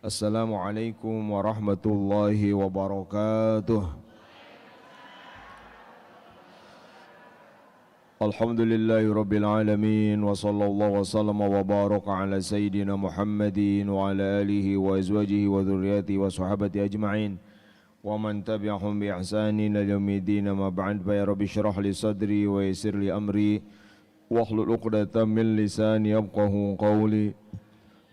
Assalamualaikum warahmatullahi wabarakatuh. Alhamdulillahi rabbil alamin wa sallallahu wa sallama wa baraka ala sayyidina Muhammadin wa ala alihi wa azwajihi wa dhurriyyatihi wa sahabati ajma'in wa man tabi'ahum bi ihsanin ila yaumiddin ma ba'd fa ya rabbi shrah li sadri wa yassir li amri wahlul 'uqdatam min lisani yafqahu qawli.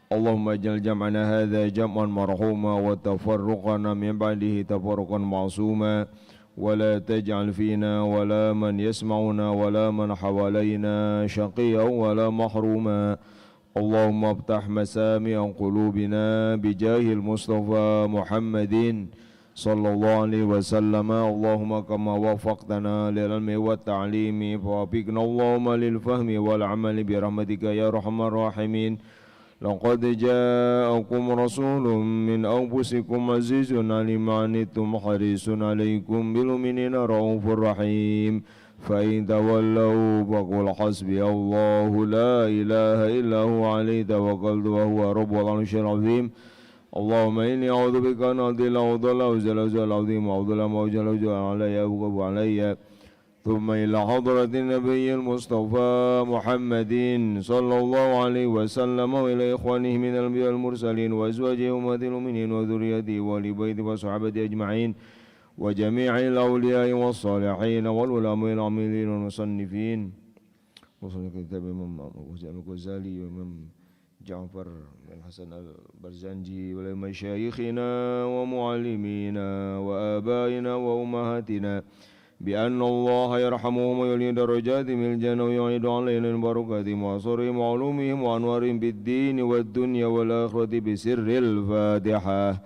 Allahumma ij'al jam'ana hadza jam'an marhuma wa tafarruqana min ba'dihi tafarruqan ma'suma wa la taj'al fina wa la man yasma'una wa la man hawalaina shaqiyyan wa la mahruma. Allahumma aftah masami'a qulubina bijahil Mustafa Muhammadin sallallahu alaihi wasallam. Allahumma kama wafaqtana lil ilmi wat ta'limi fawafiqna Allahumma lil fahmi wal amali bi rahmatika ya arhamar rahimin. لقد جاءكم رسول من أنفسكم عزيز عليم ما عنتم حريص عليكم بالمؤمنين رؤوف رحيم فإن تولوا فقل حسبي الله لا إله إلا هو عليه توكلت وهو رب العرش العظيم اللهم إني أعوذ بك أن أضل أو أضل أو أزل العظيم أو أظلم أو أجهل علي أو أغضب علي ثم إلى حضرة النبي المصطفى محمد صلى الله عليه وسلم وإلى إخوانه من الأنبياء المرسلين وأزواجه أمهات المؤمنين وذريته وآل بيته وصحبه أجمعين وجميع الأولياء والصالحين والعلماء العاملين والمصنفين وصنف كتاب الإمام الغزالي وإمام جعفر الحسن البرزنجي ولمشايخنا ومعلمينا وآبائنا وأمهاتنا بأن الله يرحمهم ويعلي درجاتهم من الجنة ويعيد علينا من بركاتهم وأسرارهم وعلومهم وأنوارهم بالدين والدنيا والآخرة بسر الفاتحة.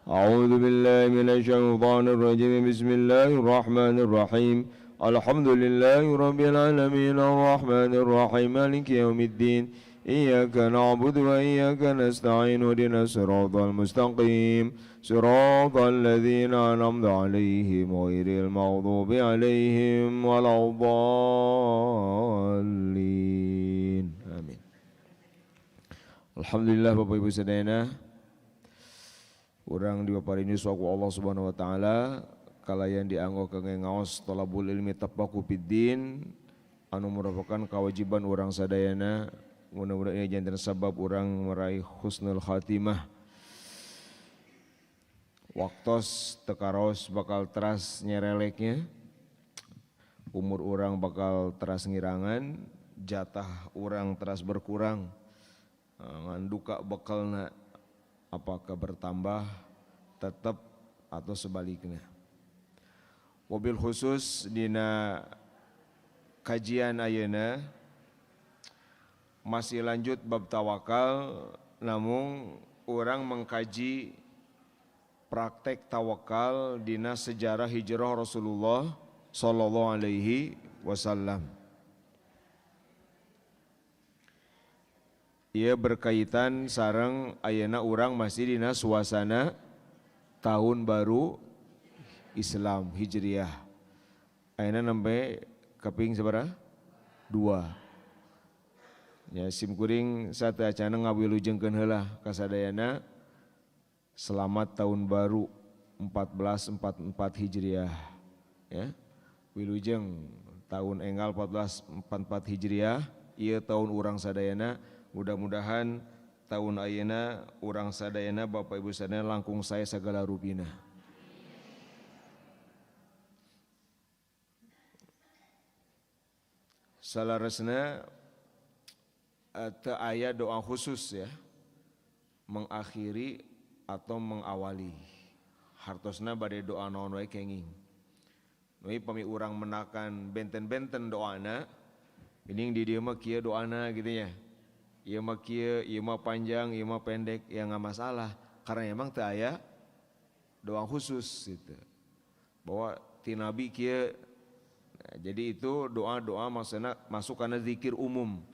أعوذ بالله من الشيطان الرجيم. بسم الله الرحمن الرحيم. الحمد لله رب العالمين الرحمن الرحيم مالك يوم الدين إياك نعبد وإياك نستعين اهدنا الصراط المستقيم صراط الذين أنعمت عليهم غير المغضوب عليهم ولا الضالين آمين. Alhamdulillah Bapak Ibu sadayana, urang dipaparini suku Allah Subhanahu wa taala kalayan dianggo kangge ngaos thalabul ilmi tafaqqu fiddin anu merupakan kewajiban urang sadayana. Mudah-mudahan ini jantan sabab orang meraih husnul khatimah. Waktos tekaros bakal teras nyereleknya, umur orang bakal teras ngirangan, jatah orang teras berkurang, nganduka bekalna apakah bertambah tetap atau sebaliknya. Wabil khusus dina kajian ayeuna masih lanjut bab tawakal, namun orang mengkaji praktek tawakal dina sejarah hijrah Rasulullah sallallahu alaihi wasallam. Ia berkaitan sareng ayeuna urang masih dina suasana tahun baru Islam Hijriah. Ayeuna nembe keping sabaraha? 2. Ya sim kuring sate acana ngawilujengkeun heula kasadayana selamat tahun baru 1444 Hijriah ya. Wilujeng tahun enggal 1444 Hijriah ieu tahun urang sadayana, mudah-mudahan tahun ayeuna urang sadayana Bapak Ibu sadayana langkung saya sagala rupina. Salaresna teu aya doa khusus ya mengakhiri atau mengawali. Hartosna bade doa naon wae kenging. Noi pami urang menakan benten-benten doana, geuning di dieu mah kieu doana gitu ya. Ieu mah kieu, ieu mah panjang, ieu mah pendek, ya enggak masalah karena emang teu aya doa khusus gitu. Bahwa ti nabi kieu. Nah, jadi itu doa-doa maksudna masuk kana zikir umum.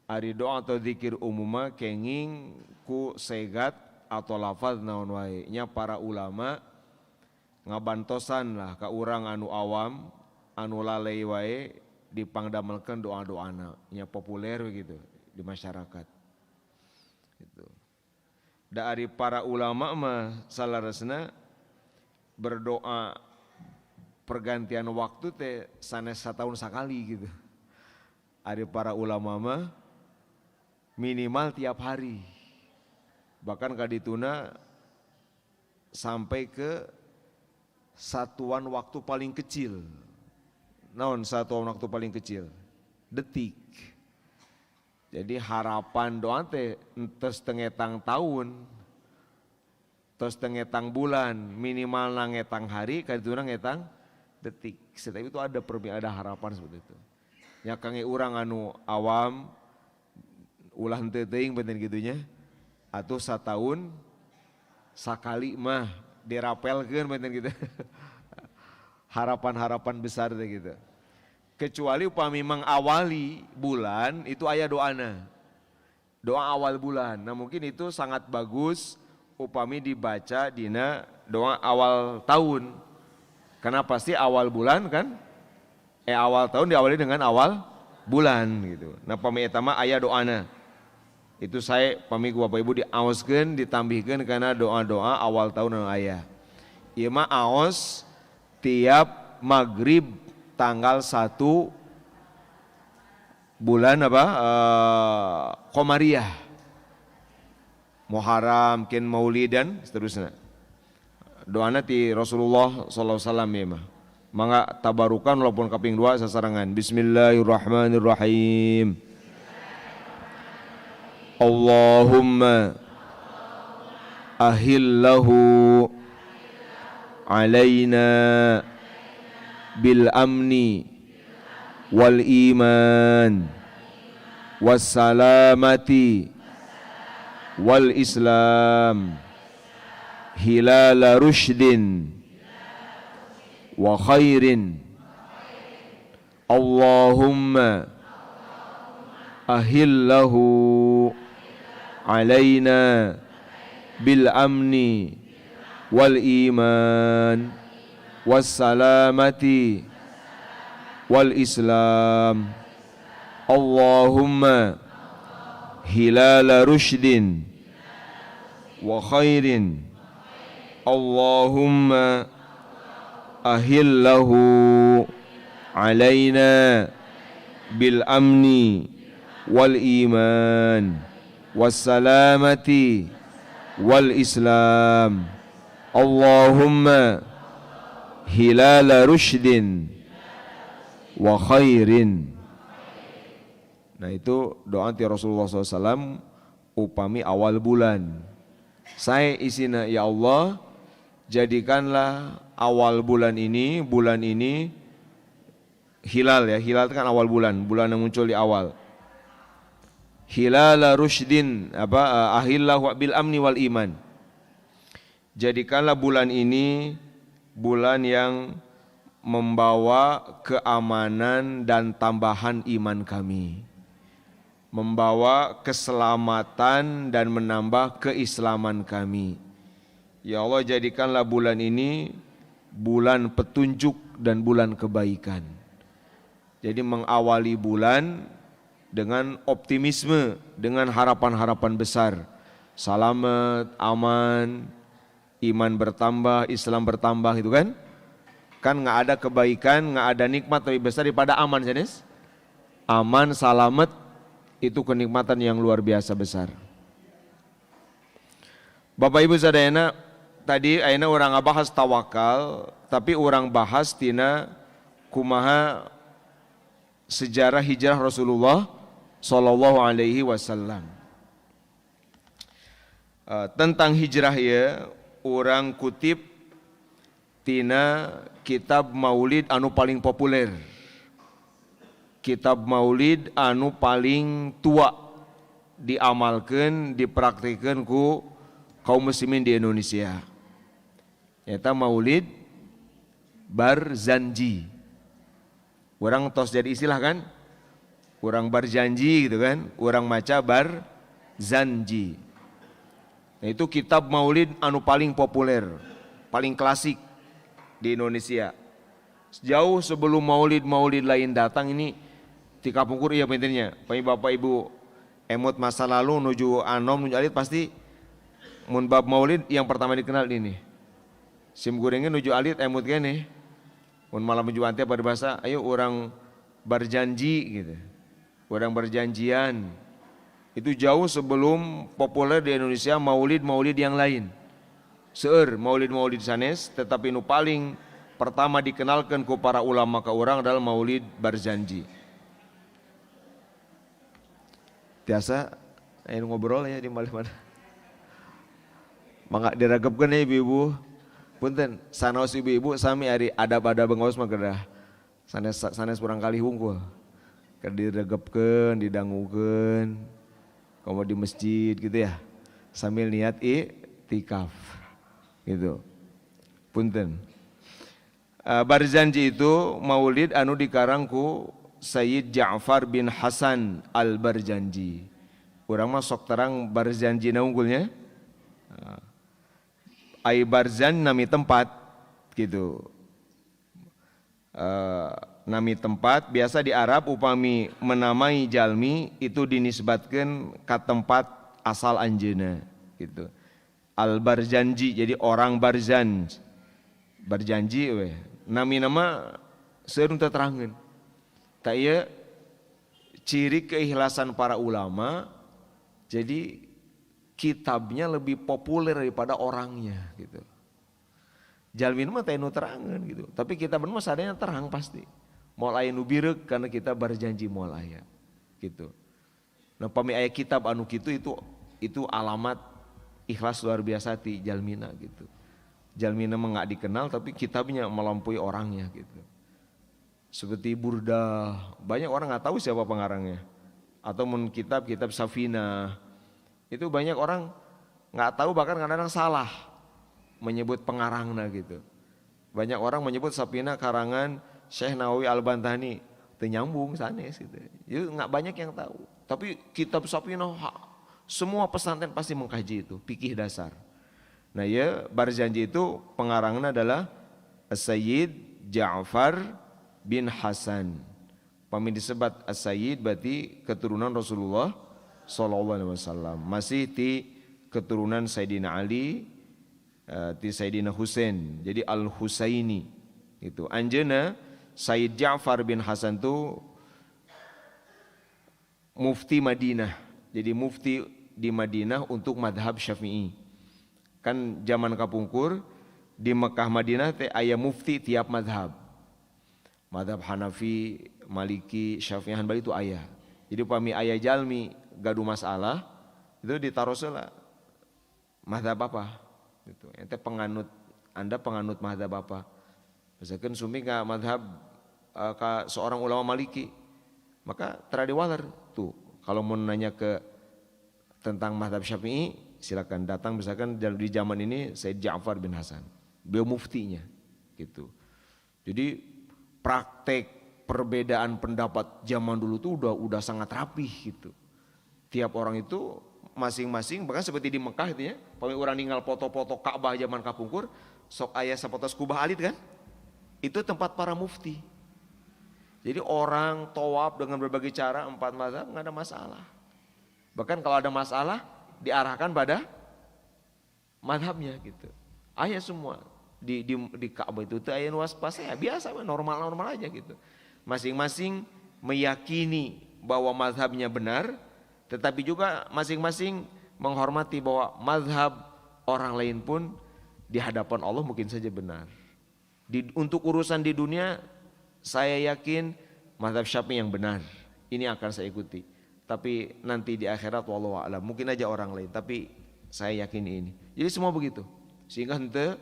Ari doa atau zikir umumah kenging ku segat atau lafaz naon wae nya para ulama ngabantosan lah ka urang anu awam anu lalai wae dipangdamelkeun doa-doana nya populer begitu di masyarakat. Gitu. Dari para ulama mah salaresna berdoa pergantian waktu teh sanes satahun sakali gitu. Ari para ulama mah minimal tiap hari. Bahkan kadituna sampai ke satuan waktu paling kecil. Naon satuan waktu paling kecil? Detik. Jadi harapan doa teh entes tengetang tahun, entes tengetang bulan, minimal nangetang hari, kadituna ngetang detik. Setiap itu ada harapan seperti itu. Ya kange urang anu awam, ulah henteu teuing benten gitunya, atuh satahun sakali mah dirapelkeun benten gitu. Harapan-harapan besar teh gitu. Kecuali upami mengawali bulan itu aya doana. Doa awal bulan. Nah mungkin itu sangat bagus upami dibaca dina doa awal tahun. Karena pasti awal bulan kan? Awal tahun diawali dengan awal bulan gitu. Nah pami eta mah aya doana. Itu saya pami ku Bapak Ibu diaoskeun, ditambihkeun karena doa-doa awal tahun anu aya. Ieu mah aos tiap maghrib tanggal 1 bulan apa? Komariah. Muharram, kin Maulid dan seterusnya. Doana ti Rasulullah sallallahu alaihi wasallam ya mah. Mangga tabarukan walaupun kaping 2 sasarangan. Bismillahirrahmanirrahim. Allahumma ahillahu alaina bil amni wal iman was salamati wal islam hilala rushdin wa khairin. Allahumma ahillahu alaina bil amni wal iman wassalamati wal islam. Allahumma hilala rushdin wa khairin. Allahumma ahillahu alaina bil amni wal iman wassalamati wal islam. Allahumma hilala rushdin wa khairin. Nah itu doa ti Rasulullah SAW upami awal bulan. Saya isina ya Allah jadikanlah awal bulan ini hilal ya, hilal itu kan awal bulan yang muncul di awal. Hilala rushdin ahillahu bil amni wal iman. Jadikanlah bulan ini bulan yang membawa keamanan dan tambahan iman kami, membawa keselamatan dan menambah keislaman kami. Ya Allah jadikanlah bulan ini bulan petunjuk dan bulan kebaikan. Jadi mengawali bulan dengan optimisme, dengan harapan-harapan besar, selamat, aman, iman bertambah, Islam bertambah itu kan? Kan nggak ada kebaikan, nggak ada nikmat lebih besar daripada aman, jenis. Aman, selamat itu kenikmatan yang luar biasa besar. Bapak Ibu sadayana, tadi ayeuna orang ngabahas tawakal, tapi orang bahas tina kumaha sejarah hijrah Rasulullah sallallahu alaihi wasallam. Tentang hijrah ya, orang kutip tina kitab Maulid anu paling populer, kitab Maulid anu paling tua diamalkan, dipraktikkan ku kaum muslimin di Indonesia. Eta Maulid Barzanji. Orang tos jadi istilah kan? Orang berjanji gitu kan? Orang maca Barzanji. Nah, itu kitab Maulid anu paling populer, paling klasik di Indonesia. Jauh sebelum Maulid lain datang ini di Kapungkur iya pentingnya. Bapak Ibu emut masa lalu menuju Anom menuju Alit pasti mun bab maulid yang pertama dikenal ini. Sim gorengnya nuju alit emut kene. Mun malam menuju ante pada bahasa, ayo orang berjanji gitu. Orang berjanjian. Itu jauh sebelum populer di Indonesia maulid-maulid yang lain. Seueur maulid-maulid sanes, tetapi nu paling pertama dikenalkan ku para ulama ke orang adalah maulid berjanji. Biasa ngobrol ya di mana-mana. Mangga diragepkeun ya ibu-ibu. Punten, sanos ibu-ibu sami ari adab-adab ngaos mah kedah. Sanes urang kali hungkul. Keur diregepkeun, didangukeun. Komo di masjid gitu ya. Sambil niat i'tikaf. Gitu. Punten. Barzanji itu maulid anu dikarang ku Sayyid Ja'far bin Hasan Al-Barjanji. Urang mah sok terang Barzanji na unggulnya. Ai barzan nami tempat gitu. Nami tempat biasa di Arab upami menamai jalmi itu dinisbatkan ke tempat asal anjeuna gitu. Al Barjanji jadi orang Barzan. Berjanji we. Nami nama seueur teu terangkeun. Ta ieu ciri keikhlasan para ulama jadi kitabnya lebih populer daripada orangnya gitu. Jalmin mah teh nu terangeun gitu. Tapi kitab mah sadayana terang pasti. Moal aya nu bireuk karena kita berjanji moal aya gitu. Nah pami aya kitab anu kitu itu alamat ikhlas luar biasa ti jalmina gitu. Jalmina mah enggak dikenal tapi kitabnya melampaui orangnya gitu. Seperti Burdah, banyak orang enggak tahu siapa pengarangnya. Atau mun kitab Safinah. Itu banyak orang nggak tahu bahkan kadang-kadang salah menyebut pengarangna gitu. Banyak orang menyebut Safinah karangan Syekh Nawawi Al-Bantani, teu nyambung sanes gitu. Jadi nggak banyak yang tahu. Tapi kitab Safinah semua pesantren pasti mengkaji itu, fikih dasar. Nah ya Barzanji itu pengarangnya adalah Sayyid Ja'far bin Hasan. Pami disebat As-Sayyid berarti keturunan Rasulullah sallallahu alaihi wasallam. Masih di keturunan Sayyidina Ali, di Sayyidina Husain. Jadi Al-Husaini itu. Anjeuna Sayyid Ja'far bin Hasan itu mufti Madinah. Jadi mufti di Madinah untuk madhab Syafi'i. Kan zaman kapungkur di Mekah Madinah teh aya mufti tiap madhab. Madhab Hanafi, Maliki, Syafi'i, Hanbali itu aya. Jadi pami aya jalmi gaduh masalah itu ditaruh sela mazhab apa gitu. Ente penganut, Anda penganut mazhab apa? Misalkan sumi ka mazhab ka seorang ulama Maliki, maka teradiwalar tuh. Kalau mau nanya ke tentang mazhab Syafi'i, silakan datang misalkan di zaman ini Sayyid Ja'far bin Hasan. Beliau muftinya gitu. Jadi praktek perbedaan pendapat zaman dulu tuh udah sangat rapih gitu. Tiap orang itu masing-masing bahkan seperti di Mekah itu ya, pami orang ninggal foto-foto Ka'bah zaman kapungkur, sok aya sapotos kubah alit kan? Itu tempat para mufti. Jadi orang tawaf dengan berbagai cara 4 mazhab enggak ada masalah. Bahkan kalau ada masalah diarahkan pada mazhabnya gitu. Aya semua di Ka'bah itu teh aya nuas pas ya biasa normal-normal aja gitu. Masing-masing meyakini bahwa mazhabnya benar. Tetapi juga masing-masing menghormati bahwa mazhab orang lain pun di hadapan Allah mungkin saja benar. Untuk urusan di dunia saya yakin mazhab Syafi'i yang benar. Ini akan saya ikuti. Tapi nanti di akhirat wallahu a'lam mungkin aja orang lain. Tapi saya yakin ini. Jadi semua begitu. Sehingga henteu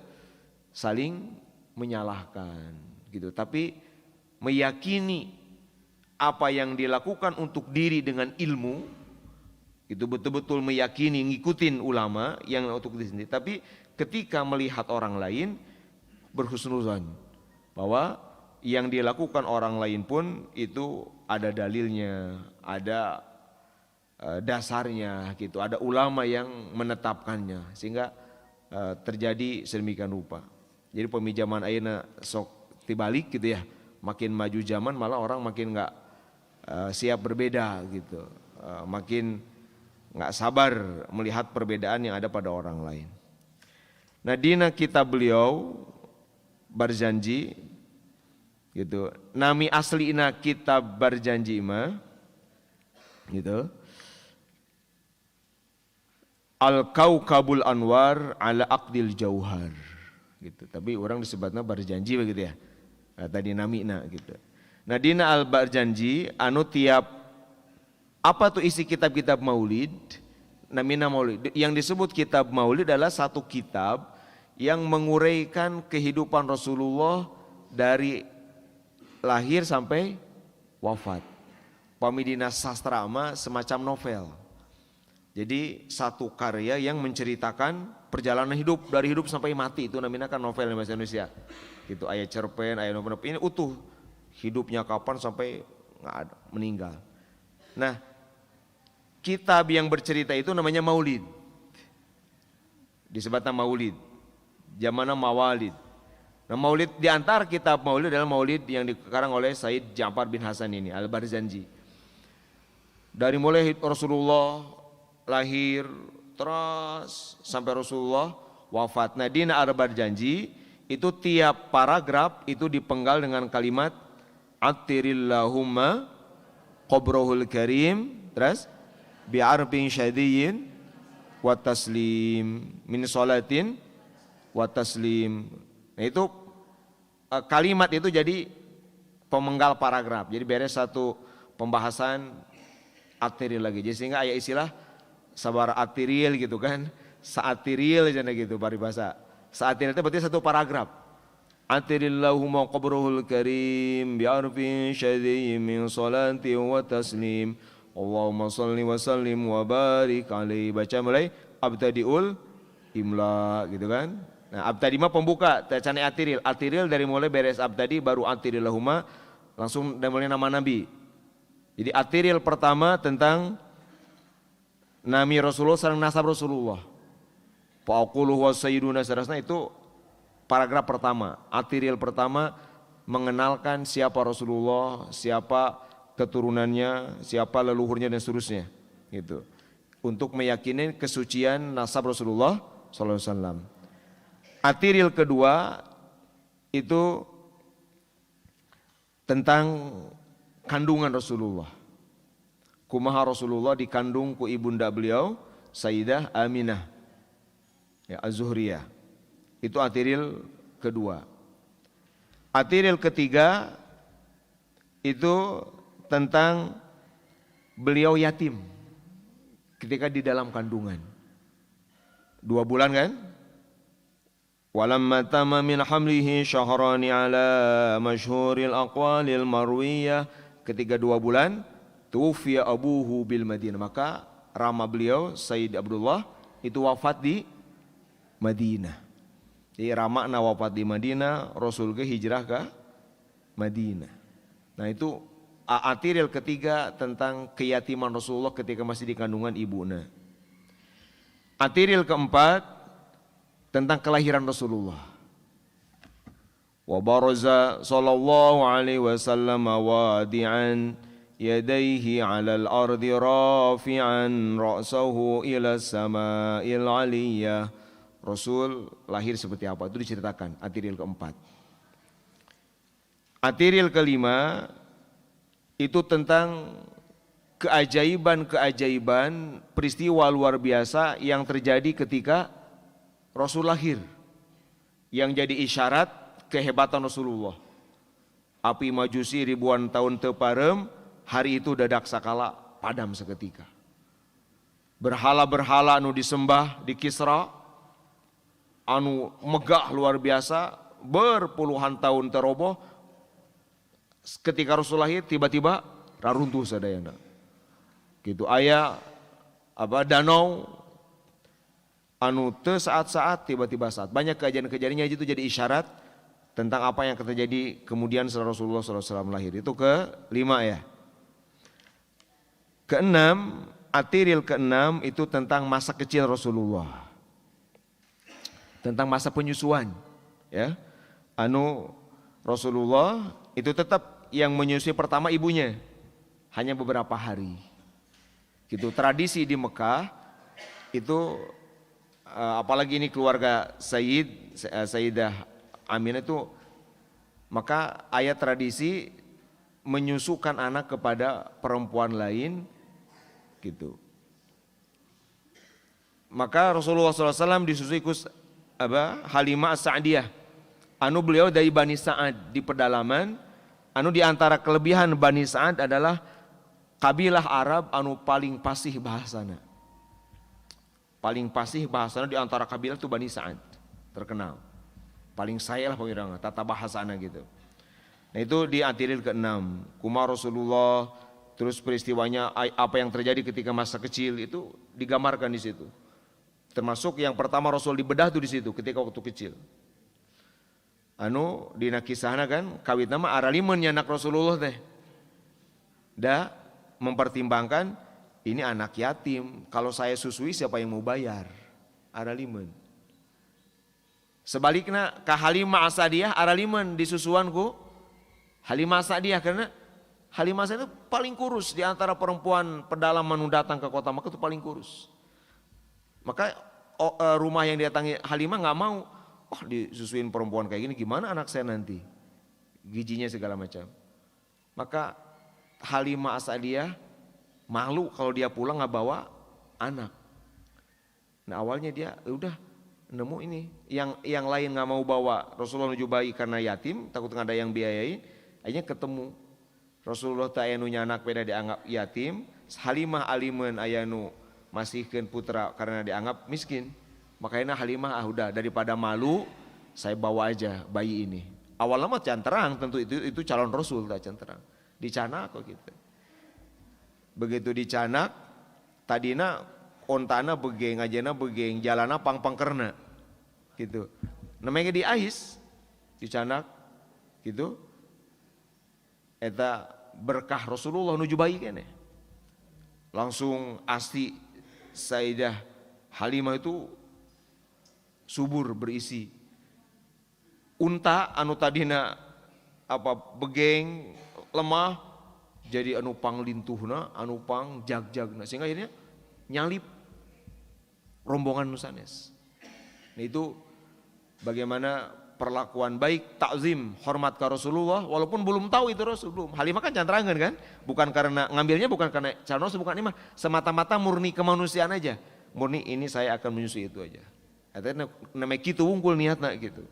saling menyalahkan gitu. Tapi meyakini apa yang dilakukan untuk diri dengan ilmu itu betul-betul meyakini ngikutin ulama yang untuk diri sendiri. Tapi ketika melihat orang lain berhusnuzan bahwa yang dilakukan orang lain pun itu ada dalilnya, ada dasarnya gitu, ada ulama yang menetapkannya sehingga terjadi sedemikian rupa. Jadi pemijaman ayeuna sok tibalik gitu ya, makin maju zaman malah orang makin enggak siap berbeda gitu, makin nggak sabar melihat perbedaan yang ada pada orang lain. Nah, dina kitab beliau Barzanji gitu. Nami aslina kitab Barzanji mah gitu. Al-Kaukabul Anwar ala Aqdil Jauhar gitu. Tapi orang disebutnya Barzanji begitu ya. Tadi namina gitu. Nah, dina Al-Barzanji anu tiap apa tuh isi kitab-kitab Maulid? Namina Maulid. Yang disebut kitab Maulid adalah satu kitab yang menguraikan kehidupan Rasulullah dari lahir sampai wafat. Pamidina sastra ama semacam novel. Jadi satu karya yang menceritakan perjalanan hidup dari hidup sampai mati, itu namanya kan novel di bahasa Indonesia. Gitu, ayat cerpen, ayat novel ini utuh hidupnya kapan sampai meninggal. Nah, kitab yang bercerita itu namanya Maulid. Disebutnya Maulid. Zamanna Mawalid. Nah, Maulid di antara kitab Maulid adalah Maulid yang dikarang oleh Said Ja'far bin Hasan ini, Al-Barzanji. Dari mulai Rasulullah lahir terus sampai Rasulullah wafat. Nah, dina Al-Barzanji itu tiap paragraf itu dipenggal dengan kalimat Attirillahumma qabrahul karim, terus bi'arbin syadiyin wa taslim min salatin wa taslim. Nah, itu kalimat itu jadi pemenggal paragraf. Jadi beres satu pembahasan atiril lagi. Jadi sehingga ayat istilah sabar atiril gitu kan. Saatiril aja gitu paribasa. Saatiril itu berarti satu paragraf. Atirillahumma qabrahul karim bi'arfin syadiyyin min salati wa taslim. Allahumma salli wa sallim wa barik alaihi. Baca mulai abtadiul imla gitu kan. Nah, abtadi mah pembuka, tacane atiril. Atiril dari mulai beres abtadi baru atirillahumma langsung dari mulai nama Nabi. Jadi atiril pertama tentang nami Rasulullah sareng nasab Rasulullah. Faqulu wa sayyiduna sarasna itu paragraf pertama. Atiril pertama mengenalkan siapa Rasulullah, siapa keturunannya, siapa leluhurnya dan seterusnya gitu. Untuk meyakini kesucian nasab Rasulullah sallallahu alaihi wasallam. Atiril kedua itu tentang kandungan Rasulullah. Kumaha Rasulullah dikandung ku ibunda beliau Sayyidah Aminah ya, Az-Zuhriyah. Itu atiril kedua. Atiril ketiga itu tentang beliau yatim ketika di dalam kandungan. 2 bulan kan? Walamma tamma min hamlihi syahrani ala masyhuril aqwalil marwiyah. Ketika 2 bulan tufiya abuhu bil Madinah, maka rama beliau Sayyid Abdullah itu wafat di Madinah. Jadi ramakna wafat di Madinah, Rasul ke hijrah ke Madinah. Nah, itu atiril ketiga tentang keyatiman Rasulullah ketika masih di kandungan ibunya. Atiril keempat tentang kelahiran Rasulullah. Wa baraza sallallahu alaihi wasallam wadi'an yadayhi 'alal ardi rafi'an ra'sahu ila sama'il 'aliyah. Rasul lahir seperti apa itu diceritakan atiril keempat. Atiril kelima itu tentang keajaiban-keajaiban peristiwa luar biasa yang terjadi ketika Rasul lahir, yang jadi isyarat kehebatan Rasulullah. Api Majusi ribuan tahun teparem, hari itu dadak sakala padam seketika. Berhala-berhala anu disembah di Kisra, anu megah luar biasa, berpuluhan tahun teroboh. Ketika Rasul lahir tiba-tiba raruntuh sadayana. Gitu aya danau anu teu saat-saat tiba-tiba saat. Banyak kejadian-kejadiannya itu jadi isyarat tentang apa yang akan terjadi kemudian setelah Rasulullah SAW lahir. Itu kelima ya. Keenam, atiril keenam itu tentang masa kecil Rasulullah. Tentang masa penyusuan ya. Anu Rasulullah itu tetap yang menyusui pertama ibunya hanya beberapa hari. Gitu, tradisi di Mekah itu apalagi ini keluarga Sayyidah Aminah itu, maka ayat tradisi menyusukan anak kepada perempuan lain gitu. Maka Rasulullah SAW disusui Halimah As-Sa'diyah. Anu beliau dari Bani Sa'ad di pedalaman. Anu di antara kelebihan Bani Sa'ad adalah kabilah Arab anu paling fasih bahasana. Paling fasih bahasana di antara kabilah itu Bani Sa'ad, terkenal. Paling saya lah pengirang tata bahasana gitu. Nah itu di Atiril ke-6. Kuma Rasulullah, terus peristiwanya apa yang terjadi ketika masa kecil itu digambarkan di situ. Termasuk yang pertama Rasul dibedah tuh di situ ketika waktu kecil. Anu dina kisahna kan kawit nama aralimun anak Rasulullah teh. Da mempertimbangkan ini anak yatim, kalau saya susui siapa yang mau bayar? Aralimun. Sebaliknya ka Halimah As-Sa'diyah aralimun disusuanku Halimah As-Sa'diyah, karena Halimah As-Sa'diyah itu paling kurus di antara perempuan pedalaman yang datang ke kota Makkah itu paling kurus. Maka rumah yang didatangi Halimah nggak mau, disusuin perempuan kayak gini, gimana anak saya nanti? Giginya segala macam. Maka Halimah As-Sa'diyah malu kalau dia pulang nggak bawa anak. Nah awalnya dia udah nemu ini, yang lain nggak mau bawa Rasulullah menuju bayi karena yatim, takut nggak ada yang biayain. Akhirnya ketemu Rasulullah tak ayanu anak beda dianggap yatim, Halimah alimun ayanu masihkeun putra karena dianggap miskin. Makanya Halimah udah daripada malu saya bawa aja bayi ini. Awalnya mah can terang, tentu itu calon Rasul tak can terang. Dicanak kok gitu. Begitu dicanak tadina ontana begeng ajana begeng jalana pang-pangkerna gitu. Namanya di ais dicanak gitu. Eta berkah Rasulullah nuju bayi kene. Langsung asti Sayyidah Halimah itu subur berisi. Unta anu tadina begeng lemah jadi anu pang lintuhna, anu pang jag-jagna, sehingga akhirnya nyalip rombongan nusanes. Nah itu bagaimana perlakuan baik, takzim, hormat ke Rasulullah, walaupun belum tahu itu Rasul, belum. Halimah kan canterangan kan, bukan karena ngambilnya bukan karena calon Rasul, bukan ini mah semata-mata murni kemanusiaan aja, murni ini saya akan menyusui itu aja. Artinya namanya gitu wungkul niatna gitu.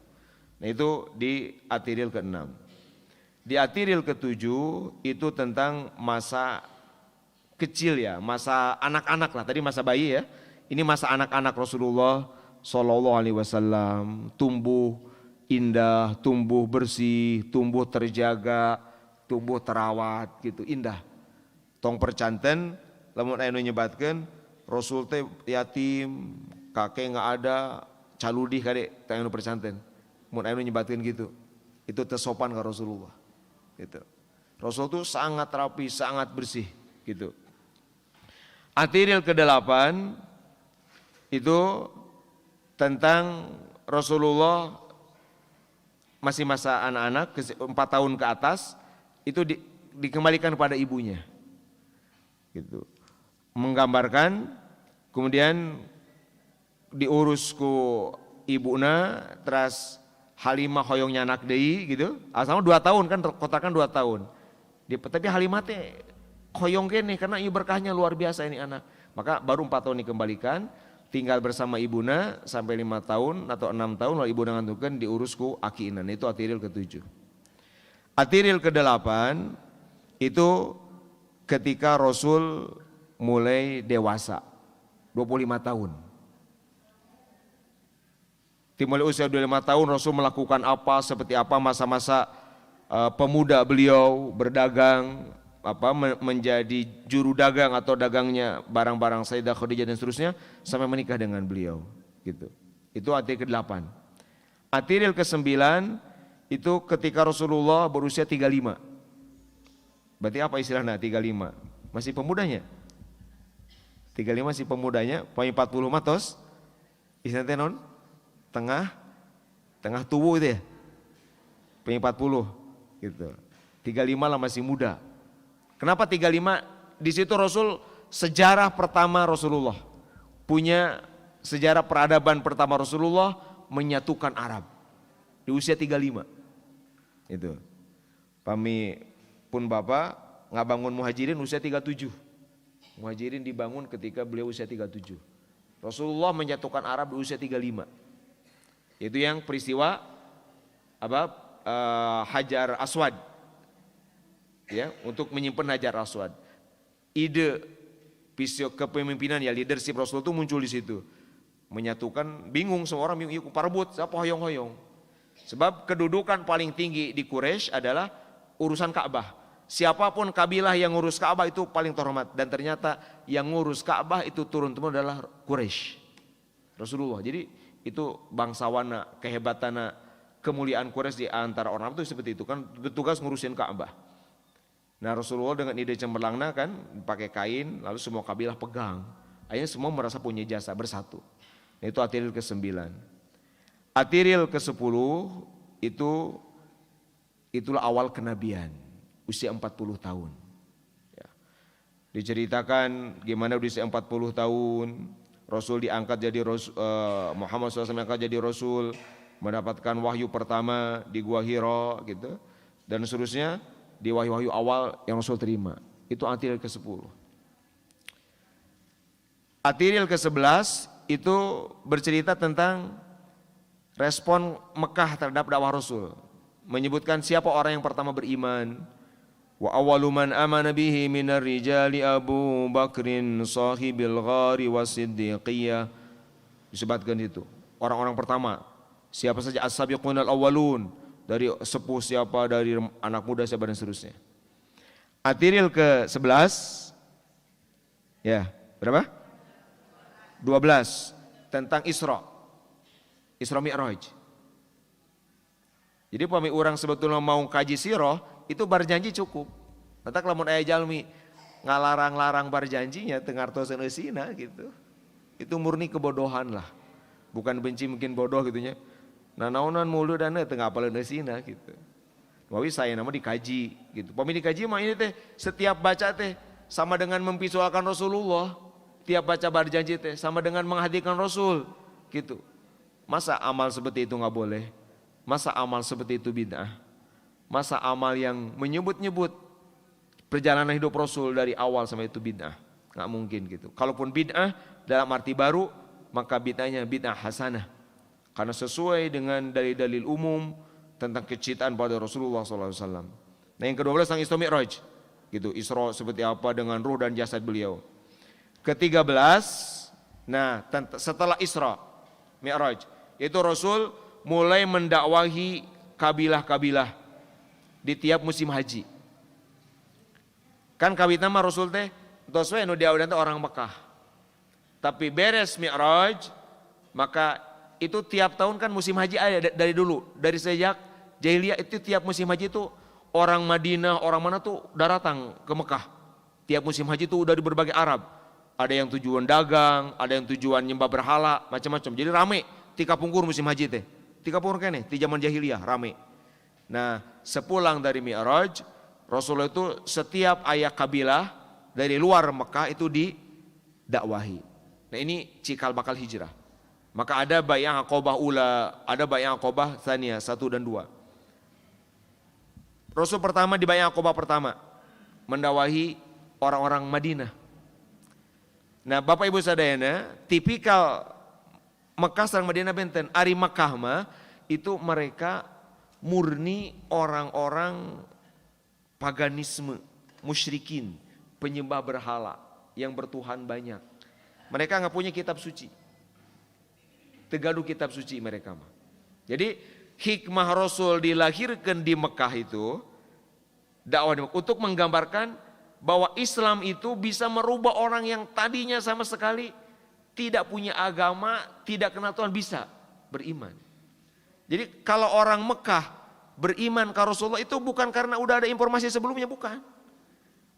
Nah itu di Atiril ke-6. Di Atiril ke-7 itu tentang masa kecil ya, masa anak-anak lah, tadi masa bayi ya. Ini masa anak-anak Rasulullah Sallallahu Alaihi Wasallam, tumbuh indah, tumbuh bersih, tumbuh terjaga, tumbuh terawat gitu, indah. Tong percanten, lamun aya nu nyebatkeun Rasul teh yatim, kakek nggak ada, caludi kade teh anu percanten. Mun aya nu nyebatkeun gitu. Itu teu sopan ka Rasulullah. Gitu. Rasul tuh sangat rapi, sangat bersih gitu. Atiril ke-8 itu tentang Rasulullah masih masa anak-anak 4 tahun ke atas itu dikembalikan kepada ibunya gitu, menggambarkan kemudian diurus ku ibuna, terus Halimah hoyong nyanak deui gitu, asal 2 tahun kan kotakan 2 tahun tapi Halimah teh hoyong kene karena ieu berkahnya luar biasa ini anak, maka baru 4 tahun dikembalikan, tinggal bersama ibuna sampai 5 tahun atau 6 tahun lalu ibuna ngantukeun diurus ku akiinan. Itu Atiril ke-7. Atiril ke-8 itu ketika Rasul mulai dewasa 25 tahun. Dimulai usia 25 tahun Rasul melakukan apa, seperti apa masa-masa pemuda beliau berdagang, menjadi juru dagang atau dagangnya barang-barang Sayyidah Khadijah dan seterusnya sampai menikah dengan beliau gitu. Itu Atiril ke-8. Atiril ke-9 itu ketika Rasulullah berusia 35. Berarti apa istilahnya 35? Masih pemudanya. 35 masih pemudanya, poin 40 matos. Istilahnya non tengah tubuh itu ya. Poin 40 gitu. 35 lah masih muda. Kenapa 35? Di situ Rasul sejarah pertama Rasulullah, punya sejarah peradaban pertama Rasulullah menyatukan Arab di usia 35. Itu. Pami pun Bapak ngabangun Muhajirin usia 37. Muhajirin dibangun ketika beliau usia 37. Rasulullah menyatukan Arab di usia 35. Itu yang peristiwa Hajar Aswad. Ya, untuk menyimpan Hajar Aswad. Ide kepemimpinan ya leadership Rasul itu muncul di situ. Menyatukan, bingung semua orang bingung, parebut siapa hoyong-hoyong. Sebab kedudukan paling tinggi di Quraisy adalah urusan Ka'bah. Siapapun kabilah yang ngurus Ka'bah itu paling terhormat, dan ternyata yang ngurus Ka'bah itu turun-temurun adalah Quraisy. Rasulullah. Jadi itu bangsawana, kehebatana, kemuliaan Quraisy di antara orang itu seperti itu kan, bertugas ngurusin Ka'bah. Nah Rasulullah dengan ide cemerlangnya kan pakai kain, lalu semua kabilah pegang. Akhirnya semua merasa punya jasa, bersatu. Nah, itu Atiril ke-9. Atiril ke-10 itulah awal kenabian, usia 40 tahun. Ya. Diceritakan gimana usia 40 tahun Rasul diangkat jadi Muhammad SAW diangkat jadi Rasul, mendapatkan wahyu pertama di Gua Hira gitu, dan seterusnya. Di wahyu-wahyu awal yang Rasul terima. Itu Atiril ke-10. Atiril ke-11 itu bercerita tentang respon Mekah terhadap dakwah Rasul. Menyebutkan siapa orang yang pertama beriman. Wa awwalu man amana bihi minar rijali Abu Bakrin sahibil ghari wasiddiqiyah. Disebutkan itu. Orang-orang pertama. Siapa saja as-sabiqunal awwalun. Dari sepuh siapa, dari anak muda siapa, dan seterusnya. Atiril ke-11. Ya, berapa? 12. Tentang Isra Mi'raj. Jadi pami orang sebetulnya mau kaji sirah, itu berjanji cukup. Nanti lamun aya jalmi ngalarang-larang berjanjinya tengartosan eusina gitu. Itu murni kebodohan lah. Bukan benci mungkin bodoh gitunya. Nah naonan mulu dan tengah apalin eusina gitu. Wawi saya nama dikaji gitu. Pami dikaji mah ini teh setiap baca teh sama dengan memvisualkan Rasulullah. Tiap baca berjanji teh sama dengan menghadirkan Rasul gitu. Masa amal seperti itu nggak boleh? Masa amal seperti itu bid'ah? Masa amal yang menyebut-nyebut perjalanan hidup Rasul dari awal sampai itu bid'ah? Nggak mungkin gitu. Kalaupun bid'ah dalam arti baru, maka bid'ahnya bid'ah hasanah. Karena sesuai dengan dalil-dalil umum tentang kecintaan pada Rasulullah SAW. Nah yang ke-12 tentang Isra Mi'raj. Gitu, Isra seperti apa dengan ruh dan jasad beliau. Ke-13, nah setelah Isra Mi'raj, itu Rasul mulai mendakwahi kabilah-kabilah di tiap musim haji. Kan kawit nama Rasul teh toswe nu diaudan teh orang Mekah. Tapi beres Mi'raj, maka itu tiap tahun kan musim haji ada dari dulu, dari sejak jahiliyah itu tiap musim haji itu orang Madinah, orang mana tuh datang ke Mekah. Tiap musim haji itu dari berbagai Arab. Ada yang tujuan dagang, ada yang tujuan nyembah berhala, macam-macam. Jadi rame tika pungkur musim haji teh. Tika pungkur kene di zaman jahiliyah rame. Nah, sepulang dari Mi'raj, Rasulullah itu setiap ayah kabilah dari luar Mekah itu didakwahi. Nah, ini cikal bakal hijrah. Maka ada Bai'ah Aqabah ula, ada Bai'ah Aqabah tsaniyah 1 dan 2. Rasul pertama di Bai'ah Aqabah pertama mendakwahi orang-orang Madinah. Nah, Bapak Ibu sadayana, tipikal Mekah sareng Madinah benten, ari Mekah mah itu mereka murni orang-orang paganisme, musyrikin, penyembah berhala yang bertuhan banyak. Mereka nggak punya kitab suci. Tegaduh kitab suci mereka mah. Jadi hikmah Rasul dilahirkan di Mekah itu dakwah untuk menggambarkan bahwa Islam itu bisa merubah orang yang tadinya sama sekali tidak punya agama, tidak kenal Tuhan, bisa beriman. Jadi kalau orang Mekah beriman ke Rasulullah itu bukan karena udah ada informasi sebelumnya, bukan.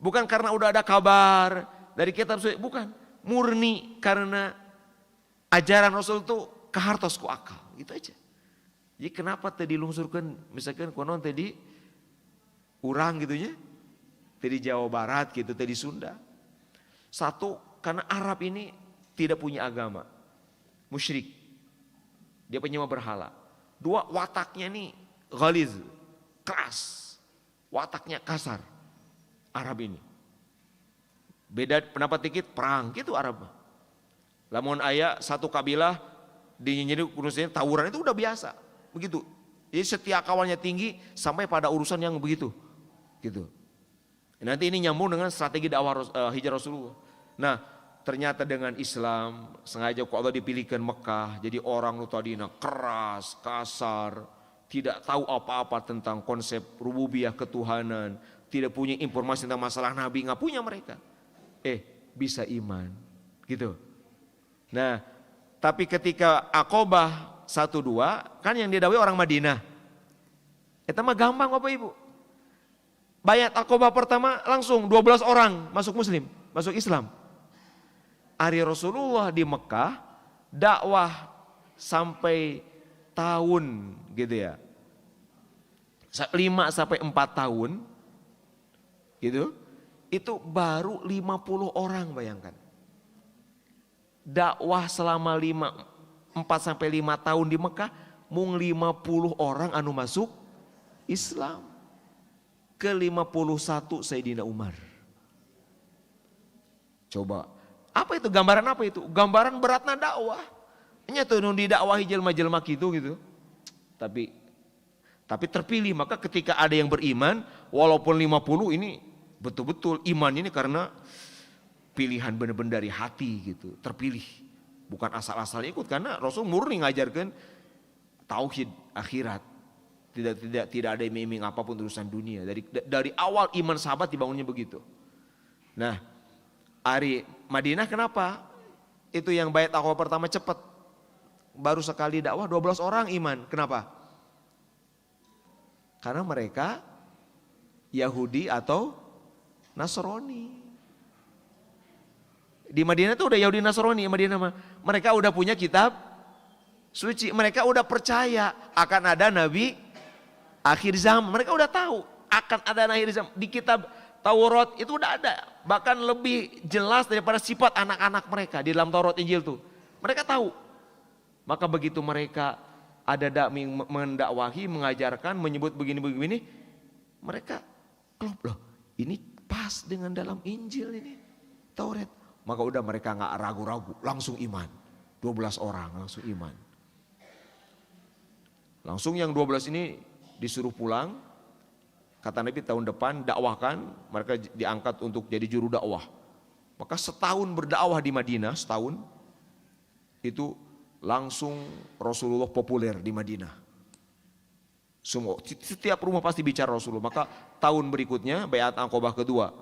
Bukan karena udah ada kabar dari kitab suci, bukan. Murni karena ajaran Rasul itu kehartos ku akal, gitu aja. Jadi kenapa tadi dilungsurkan misalkan konon tadi urang gitunya, tadi Jawa Barat gitu, tadi Sunda. Satu, karena Arab ini tidak punya agama, musyrik, dia penyembah berhala. Dua, wataknya nih ghaliz, keras, wataknya kasar. Arab ini beda pendapat dikit perang gitu Arab. Lamun aya satu kabilah jadi urusannya tawuran itu udah biasa begitu. Jadi setiap kawannya tinggi sampai pada urusan yang begitu gitu. Nanti ini nyambung dengan strategi dakwah hijrah Rasulullah. Nah, ternyata dengan Islam sengaja kok Allah dipilihkan Mekah, jadi orang tadinya keras, kasar, tidak tahu apa-apa tentang konsep rububiyah ketuhanan, tidak punya informasi tentang masalah Nabi, nggak punya mereka. Bisa iman, gitu. Nah, tapi ketika Aqobah 1-2 kan yang didawai orang Madinah. Itu mah gampang Bapak Ibu. Bayat Aqobah pertama langsung 12 orang masuk Muslim, masuk Islam. Ari Rasulullah di Mekah dakwah sampai tahun gitu ya. 5-4 tahun gitu. Itu baru 50 orang bayangkan. Dakwah selama 4-5 tahun di Mekah mung 50 orang anu masuk Islam. Ke-51 Sayyidina Umar. Coba, apa itu gambaran apa itu? Gambaran beratna dakwah. Nya tuh nu didakwahi jelema-jelema gitu. Tapi terpilih, maka ketika ada yang beriman walaupun 50 ini betul-betul iman ini karena pilihan benar-benar dari hati gitu, terpilih. Bukan asal-asal ikut karena Rasul murni ngajarkan tauhid akhirat. Tidak ada iming-iming apapun urusan dunia. Dari awal iman sahabat dibangunnya begitu. Nah, Ari Madinah kenapa? Itu yang bayat Aqobah pertama cepat. Baru sekali dakwah 12 orang iman. Kenapa? Karena mereka Yahudi atau Nasrani. Di Madinah itu udah Yahudi Nasrani, Madinah mah. Mereka udah punya kitab suci, mereka udah percaya akan ada nabi akhir zaman. Mereka udah tahu akan ada akhir zaman. Di kitab Taurat itu udah ada, bahkan lebih jelas daripada sifat anak-anak mereka di dalam Taurat Injil tuh. Mereka tahu. Maka begitu mereka ada mendakwahi, mengajarkan, menyebut begini-begini, mereka klop loh. Ini pas dengan dalam Injil ini, Taurat. Maka udah mereka gak ragu-ragu, langsung iman. 12 orang langsung iman. Langsung yang 12 ini disuruh pulang. Kata Nabi tahun depan dakwahkan, mereka diangkat untuk jadi juru dakwah. Maka setahun berdakwah di Madinah, setahun. Itu langsung Rasulullah populer di Madinah. Semua, setiap rumah pasti bicara Rasulullah. Maka tahun berikutnya Baiat Aqobah kedua.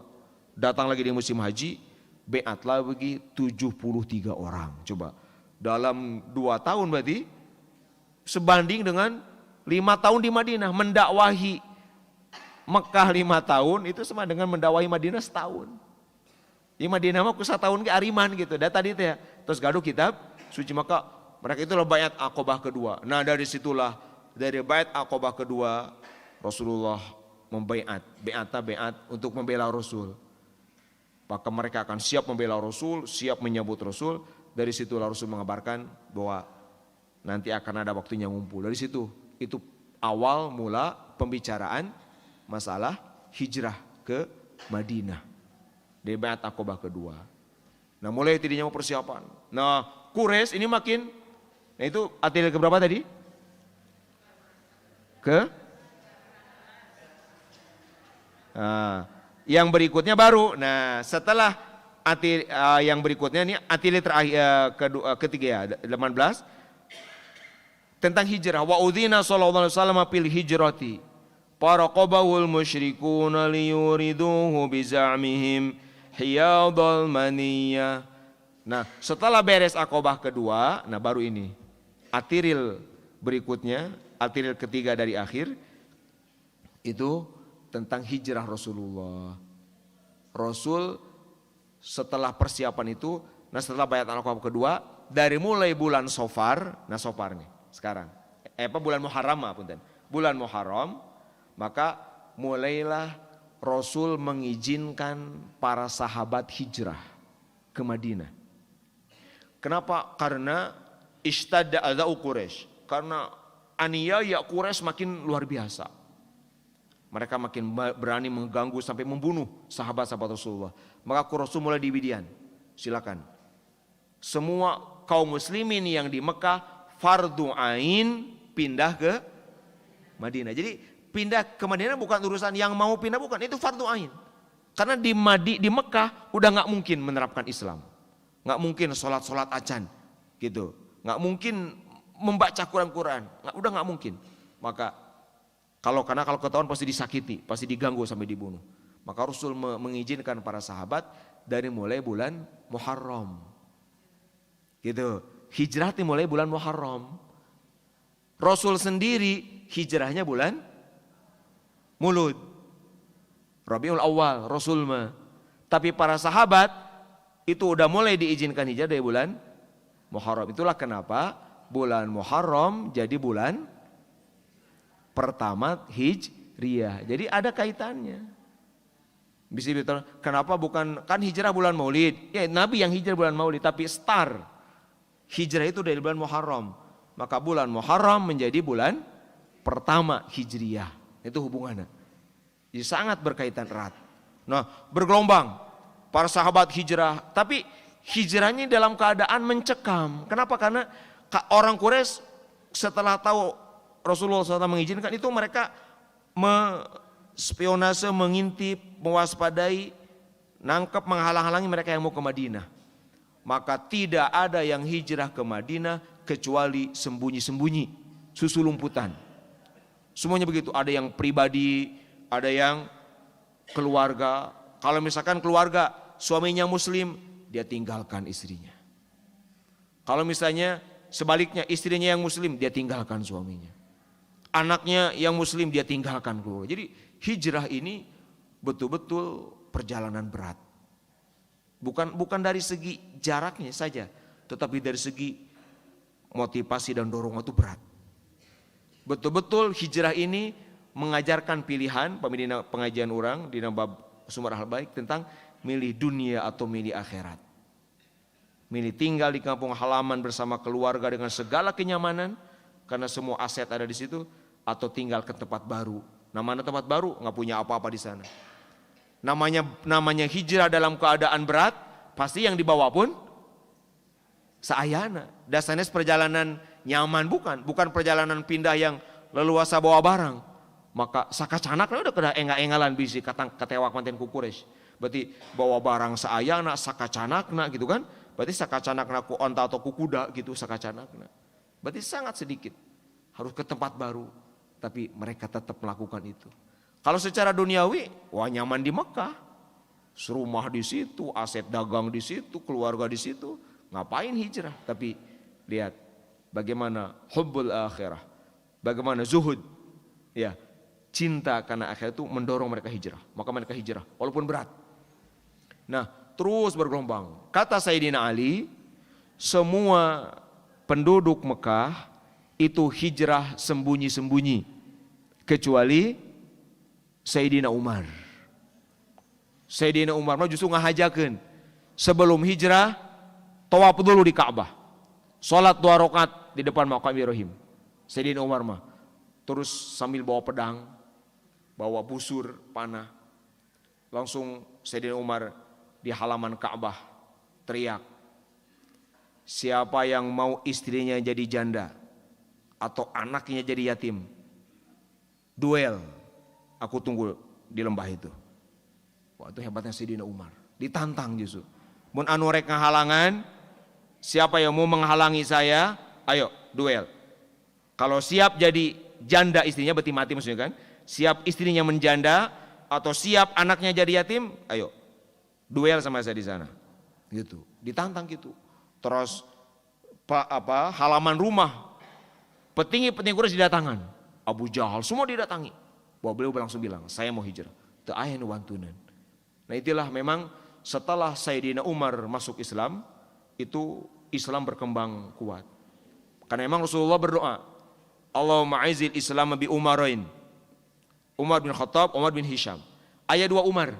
Datang lagi di musim haji, Baiat lagi 73 orang. Coba, dalam 2 tahun berarti sebanding dengan 5 tahun di Madinah. Mendakwahi Mekah 5 tahun itu sama dengan mendakwahi Madinah setahun. Di Madinah mah 1 tahun ke ariman gitu. Dan tadi ya, terus gaduh kitab suci, maka mereka itulah Baiat Aqobah kedua. Nah dari situlah, dari Baiat Aqobah kedua Rasulullah membaiat, baiat untuk membela Rasul. Maka mereka akan siap membela Rasul, siap menyambut Rasul. Dari situlah Rasul mengabarkan bahwa nanti akan ada waktunya ngumpul. Dari situ, itu awal mula pembicaraan masalah hijrah ke Madinah. Di Baiat Aqobah kedua. Nah mulai tidinya mau persiapan. Nah Quraisy ini makin, nah itu artikel keberapa tadi? Nah, yang berikutnya baru. Nah setelah yang berikutnya ini artikel ketiga ya, 18. Tentang hijrah. Wa udhina sallallahu alaihi wasallam fil hijrati. Faraqabahul musyrikuna liyuriduhu bizamihim hiyadal maniyah. Nah setelah beres Aqobah kedua, nah baru ini atiril berikutnya, atiril ketiga dari akhir itu tentang hijrah Rasulullah. Rasul setelah persiapan itu, nah setelah Baiat Aqobah kedua, dari mulai bulan Safar, nah Safar nih sekarang, bulan Muharram punten, bulan Muharram, maka mulailah Rasul mengizinkan para sahabat hijrah. ke Madinah. Kenapa? Karena ishtadda adza'u Quraisy. Karena aniaya Quraisy makin luar biasa. Mereka makin berani mengganggu sampai membunuh sahabat-sahabat Rasulullah. Maka Rasul mulai dibidian. Silakan. Semua kaum muslimin yang di Mekah fardu ain pindah ke Madinah. Jadi pindah ke Madinah bukan urusan yang mau pindah, bukan, itu fardu ain. Karena di Mekah udah nggak mungkin menerapkan Islam, nggak mungkin sholat acan, gitu, nggak mungkin membaca Quran, udah nggak mungkin. Maka kalau ketahuan pasti disakiti, pasti diganggu sampai dibunuh. Maka Rasul mengizinkan para sahabat dari mulai bulan Muharram, gitu. Hijrah mulai bulan Muharram. Rasul sendiri hijrahnya bulan Mulud, Rabiul Awal, Rasul mah. Tapi para sahabat itu udah mulai diizinkan hijrah dari bulan Muharram. Itulah kenapa bulan Muharram jadi bulan pertama Hijriyah. Jadi ada kaitannya. Bisa betul. Kenapa bukan, kan hijrah bulan Maulid? Ya, Nabi yang hijrah bulan Maulid, tapi start hijrah itu dari bulan Muharram. Maka bulan Muharram menjadi bulan pertama Hijriyah. Itu hubungannya. Jadi sangat berkaitan erat. Nah, bergelombang para sahabat hijrah, tapi hijrahnya dalam keadaan mencekam. Kenapa? Karena orang Quraisy setelah tahu Rasulullah SAW mengizinkan itu, mereka spionase, mengintip, mewaspadai, nangkep, menghalang-halangi mereka yang mau ke Madinah. Maka tidak ada yang hijrah ke Madinah kecuali sembunyi-sembunyi, susulumputan. Semuanya begitu, ada yang pribadi, ada yang keluarga. Kalau misalkan keluarga suaminya muslim, dia tinggalkan istrinya. Kalau misalnya sebaliknya istrinya yang muslim, dia tinggalkan suaminya. Anaknya yang muslim, dia tinggalkan keluarga. Jadi hijrah ini betul-betul perjalanan berat. Bukan dari segi jaraknya saja, tetapi dari segi motivasi dan dorongan itu berat. Betul-betul hijrah ini mengajarkan pilihan, pemilihan pengajian orang di bab Sumber Hal Baik tentang milih dunia atau milih akhirat. Milih tinggal di kampung halaman bersama keluarga dengan segala kenyamanan karena semua aset ada di situ, atau tinggal ke tempat baru. Namanya tempat baru, nggak punya apa-apa di sana. Namanya hijrah dalam keadaan berat, pasti yang dibawa pun seayana. Dasarnya perjalanan nyaman, bukan perjalanan pindah yang leluasa bawa barang. Maka sakacanaknya udah kena enggak-engalan bisi katewak manten ku Quraisy. Berarti bawa barang seayana, sakacanakna gitu kan. Berarti sakacanakna ku onta atau ku kuda gitu sakacanakna. Berarti sangat sedikit. Harus ke tempat baru, tapi mereka tetap melakukan itu. Kalau secara duniawi, wah nyaman di Mekah. Serumah di situ, aset dagang di situ, keluarga di situ. Ngapain hijrah? Tapi lihat bagaimana hubbul akhirah, bagaimana zuhud, ya, cinta karena akhirat itu mendorong mereka hijrah. Maka mereka hijrah walaupun berat. Nah, terus bergelombang. Kata Sayyidina Ali, semua penduduk Mekah itu hijrah sembunyi-sembunyi kecuali Sayyidina Umar. Sayyidina Umar mah justru ngahajakeun sebelum hijrah tawaf dulu di Ka'bah. Salat 2 rakaat di depan Maqam Ibrahim. Sayyidina Umar mah terus sambil bawa pedang, bawa busur panah. Langsung Sayyidina Umar di halaman Ka'bah teriak, siapa yang mau istrinya jadi janda atau anaknya jadi yatim, duel, aku tunggu di lembah itu. Wah, itu hebatnya Sayyidina Umar. Ditantang justru. Mun anu rek ngahalangan, siapa yang mau menghalangi saya, ayo duel. Kalau siap jadi janda istrinya, berarti mati maksudnya kan. Siap istrinya menjanda atau siap anaknya jadi yatim, ayo duel sama saya di sana. Gitu. Ditantang gitu. Terus halaman rumah petinggi-petinggi Quraisy didatangan. Abu Jahal semua didatangi. Bahwa beliau langsung bilang, saya mau hijrah. Teu aya nu wantunan. Nah, itulah memang setelah Sayyidina Umar masuk Islam, itu Islam berkembang kuat. Karena memang Rasulullah berdoa, Allahumma aizil Islam bi Umarain. Umar bin Khattab, Umar bin Hisham. Aya 2 Umar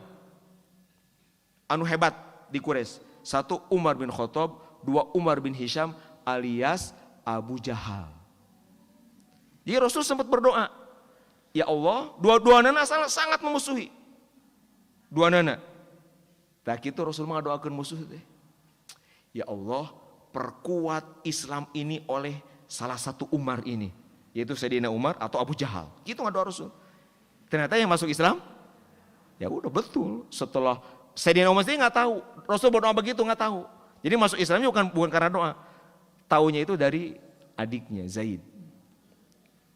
anu hebat di Quraisy. 1 Umar bin Khattab, 2 Umar bin Hisham alias Abu Jahal. Jadi Rasul sempat berdoa, ya Allah, dua nana sangat memusuhi. Dua nana. Tak itu Rasul mengadoakan musuh teh. Ya Allah, perkuat Islam ini oleh salah satu Umar ini, yaitu Sayyidina Umar atau Abu Jahal. Gitu ngadoa Rasul. Ternyata yang masuk Islam, ya udah betul. Setelah Sayyidina Umar sendiri nggak tahu, Rasul berdoa begitu nggak tahu. Jadi masuk Islamnya bukan karena doa, taunya itu dari adiknya Zaid.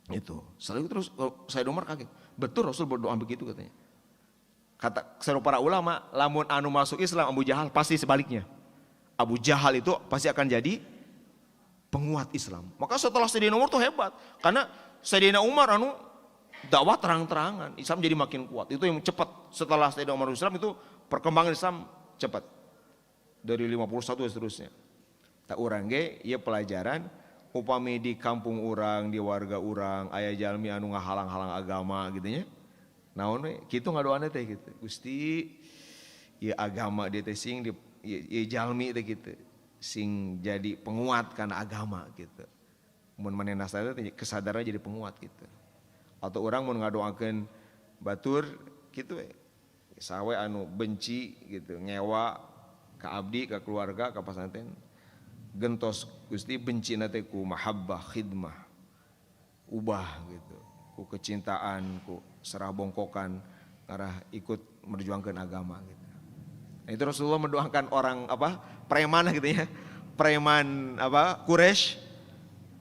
Itu. Setelah itu terus Sayyidina Umar kaget, betul Rasul berdoa begitu katanya. Kata seluruh para ulama, lamun anu masuk Islam Abu Jahal pasti sebaliknya. Abu Jahal itu pasti akan jadi penguat Islam. Maka setelah Sayyidina Umar itu hebat, karena Sayyidina Umar anu dakwah terang-terangan, Islam jadi makin kuat. Itu yang cepat. Setelah Sayyidina Umar Islam itu perkembangan Islam cepat. Dari 51 dan seterusnya. Tak urang ge ieu pelajaran upami di kampung urang, di warga urang, aya jalmi anu ngahalang-halang agama gitu nya. Naon we kitu ngadoana teh gitu. Gusti ieu agama dia teh sing di ieu jalmi teh gitu. Sing jadi penguat kana agama gitu. Mun manehna sadar kesadaran jadi penguat gitu. Atau orang mau ngadoakeun batur gitu we. Sawe anu benci gitu, ngewa ka abdi, ka keluarga, ka pasanten. Gentos Gusti benci teh ku mahabbah khidmah. Ubah gitu. Ku kecintaan, ku serah bongkokan ngarah ikut merjuangkan agama gitu. Nah, itu Rasulullah mendoakan orang preman gitu ya. Preman Quraisy,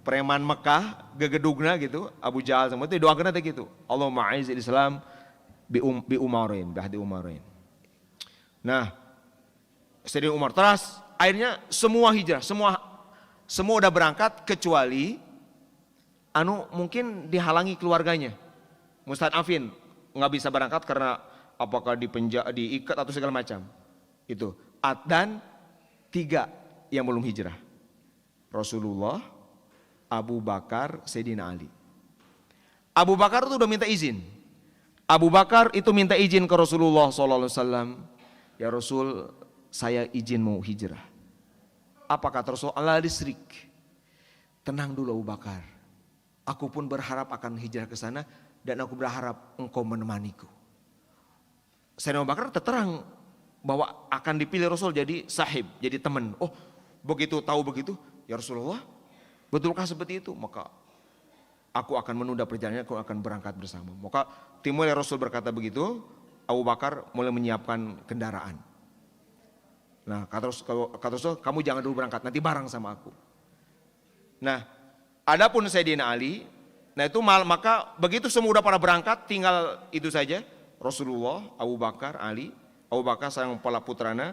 preman Mekah, gegedugna gitu, Abu Jahal semua itu doakeun teh gitu. Allahumma a'izzil Islam bi Umarin, bahdi Umarin. Nah, Sayyidina Umar terus akhirnya semua hijrah, semua udah berangkat kecuali anu mungkin dihalangi keluarganya. Mustad'afin nggak bisa berangkat karena apakah diikat atau segala macam. Itu. Dan 3 yang belum hijrah. Rasulullah, Abu Bakar, Sayyidina Ali. Abu Bakar itu udah minta izin. Abu Bakar itu minta izin ke Rasulullah SAW. Ya Rasul, saya izin mau hijrah. Apa kata Rasul? Allah lisrik. Tenang dulu Abu Bakar. Aku pun berharap akan hijrah ke sana dan aku berharap engkau menemaniku. Sayyidina Abu Bakar terterang bahwa akan dipilih Rasul jadi sahib, jadi teman. Oh, begitu tahu begitu, ya Rasulullah, betulkah seperti itu? Maka aku akan menunda perjalanan, aku akan berangkat bersama. Maka timulai Rasul berkata begitu, Abu Bakar mulai menyiapkan kendaraan. Nah, kata Rasul, kamu jangan dulu berangkat, nanti bareng sama aku. Nah, adapun Sayyidina Ali, nah itu maka begitu semua udah pada berangkat, tinggal itu saja. Rasulullah, Abu Bakar, Ali. Abu Bakar sayang kepala putrana,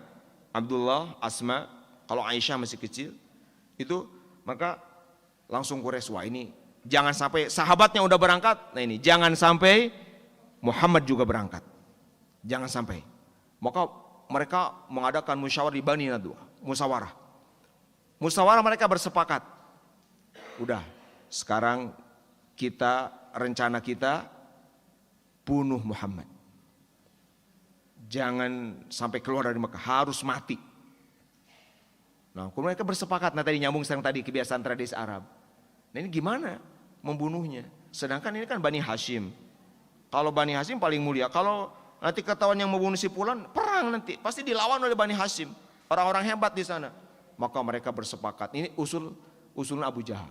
Abdullah, Asma. Kalau Aisyah masih kecil, itu maka langsung Quraisy, wah ini jangan sampai sahabatnya udah berangkat. Nah ini jangan sampai Muhammad juga berangkat. Jangan sampai. Maka mereka mengadakan musyawarah di Bani Nadwa, musyawarah. Musyawarah mereka bersepakat. Udah, sekarang rencana kita bunuh Muhammad. Jangan sampai keluar dari Mekah, harus mati. Nah, mereka bersepakat. Nah tadi nyambung sekarang tadi kebiasaan tradisi Arab. Nah ini gimana membunuhnya? Sedangkan ini kan Bani Hashim. Kalau Bani Hashim paling mulia. Kalau nanti ketahuan yang membunuh si Fulan, perang nanti. Pasti dilawan oleh Bani Hashim. Orang-orang hebat di sana. Maka mereka bersepakat. Ini usulnya Abu Jahal.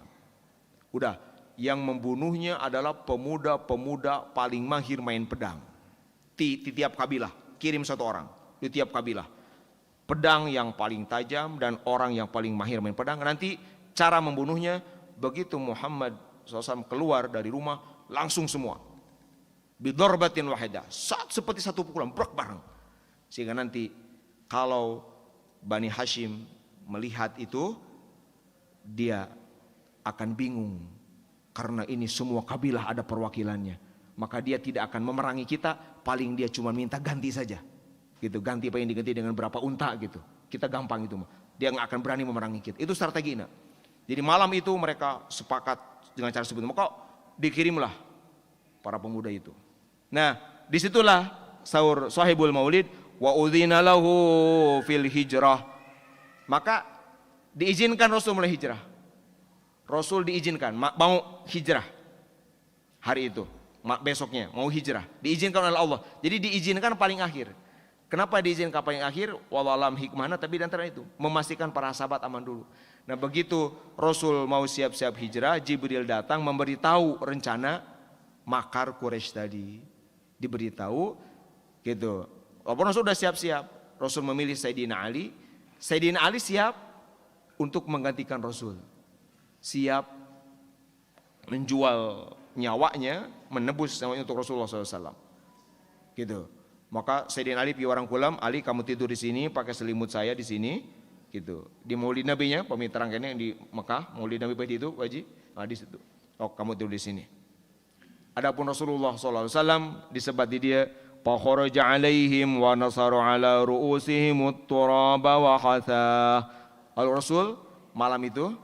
Udah, yang membunuhnya adalah pemuda-pemuda paling mahir main pedang. Di tiap kabilah, kirim 1 orang di tiap kabilah. Pedang yang paling tajam dan orang yang paling mahir main pedang. Nanti cara membunuhnya, begitu Muhammad SAW keluar dari rumah, langsung semua. Bidorbatin wahidah, seperti satu pukulan, brok bareng. Sehingga nanti kalau Bani Hashim melihat itu, dia akan bingung. Karena ini semua kabilah ada perwakilannya. Maka dia tidak akan memerangi kita, paling dia cuma minta ganti saja. Gitu, ganti apa yang diganti dengan berapa unta gitu. Kita gampang itu mah. Dia nggak akan berani memerangi kita. Itu strategi. Jadi malam itu mereka sepakat dengan cara seperti itu. Maka dikirimlah para pemuda itu. Nah, disitulah sahur Sahibul Maulid, wa udzina lahu fil hijrah. Maka diizinkan Rasul mulai hijrah. Rasul diizinkan mau hijrah hari itu, besoknya mau hijrah, diizinkan oleh Allah. Jadi diizinkan paling akhir. Kenapa diizinkan paling akhir? Wallahu alam hikmahnya, tapi di antara itu memastikan para sahabat aman dulu. Nah begitu Rasul mau siap-siap hijrah, Jibril datang memberitahu rencana makar Quraisy tadi. Diberitahu gitu. Walaupun Rasul sudah siap-siap, Rasul memilih Sayyidina Ali. Sayyidina Ali siap untuk menggantikan Rasul. Siap menjual nyawanya, menebus nyawanya untuk Rasulullah SAW. Gitu. Maka Sayyidina Ali pi orang kulam, Ali kamu tidur di sini, pakai selimut saya di sini. Gitu. Di Maulid Nabinya, pemikiran kayaknya yang di Mekah, Maulid Nabi itu wajib, nah di situ. Oh kamu tidur di sini. Adapun Rasulullah SAW disebat di dia, fakharaja alaihim wa nasaru ala ru'usihim at-turaba wa khatha. Rasul malam itu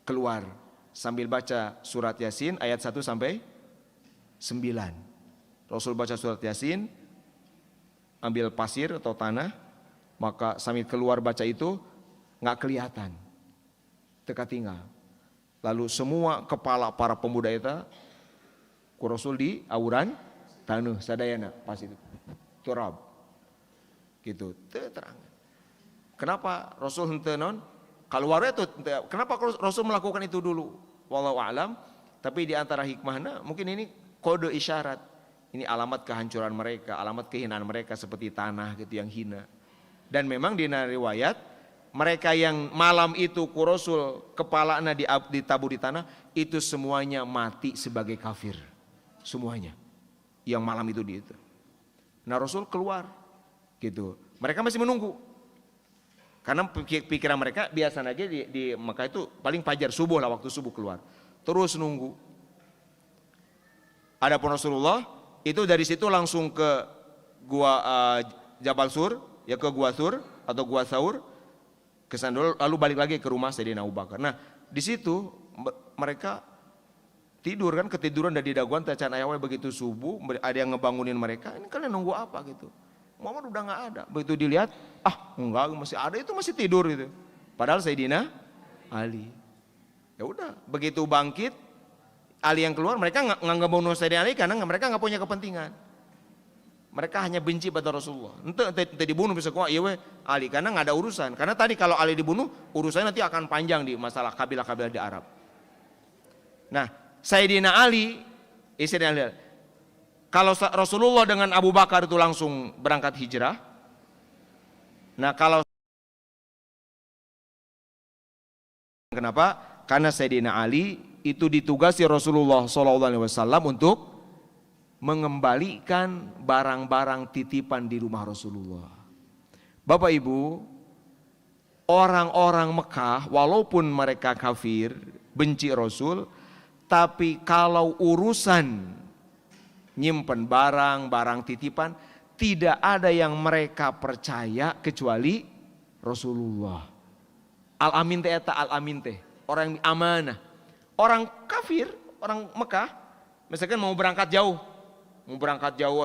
keluar sambil baca surat Yasin ayat 1 sampai 9. Rasul baca surat Yasin, ambil pasir atau tanah, maka sambil keluar baca itu nggak kelihatan, teka tinggal. Lalu semua kepala para pemuda itu ku Rasul di auran tanah sadayana pas itu turab gitu terang. Kenapa Rasul henteu non keluar itu? Kenapa Rasul melakukan itu dulu? Wallahu a'lam. Tapi di antara hikmahnya mungkin ini kode isyarat. Ini alamat kehancuran mereka, alamat kehinaan mereka seperti tanah gitu yang hina. Dan memang di riwayat mereka yang malam itu ku Rasul kepalanya ditabur di tanah itu semuanya mati sebagai kafir. Semuanya yang malam itu di itu. Nah Rasul keluar gitu. Mereka masih menunggu. Karena pikiran mereka biasa aja di Mekah itu paling fajar subuh lah, waktu subuh keluar. Terus nunggu. Adapun Rasulullah itu dari situ langsung ke gua Jabal Sur, ya ke gua Sur atau gua Saur. Kesan dulu lalu balik lagi ke rumah Sayyidina Abu Bakar. Nah, di situ mereka tidur kan, ketiduran dari daguan tacan ayahnya begitu subuh, ada yang ngebangunin mereka. Ini kalian nunggu apa gitu? Muhammad udah nggak ada. Begitu dilihat, enggak masih ada, itu masih tidur gitu. Padahal Sayyidina Ali. Ya udah, begitu bangkit Ali yang keluar, mereka nggak bunuh Sayyidina Ali karena mereka nggak punya kepentingan. Mereka hanya benci pada Rasulullah. Ente dibunuh bisa kok, iya Ali karena nggak ada urusan. Karena tadi kalau Ali dibunuh, urusannya nanti akan panjang di masalah kabilah-kabilah di Arab. Nah, Sayyidina Ali, istri Ali. Kalau Rasulullah dengan Abu Bakar itu langsung berangkat hijrah. Nah kalau kenapa? Karena Sayyidina Ali itu ditugasi Rasulullah SAW untuk mengembalikan barang-barang titipan di rumah Rasulullah. Bapak Ibu, orang-orang Mekah walaupun mereka kafir, benci Rasul, tapi kalau urusan nyimpen barang titipan, tidak ada yang mereka percaya kecuali Rasulullah. Al-Amin teh eta Al-Amin teh, orang yang amanah. Orang kafir, orang Mekah, misalkan mau berangkat jauh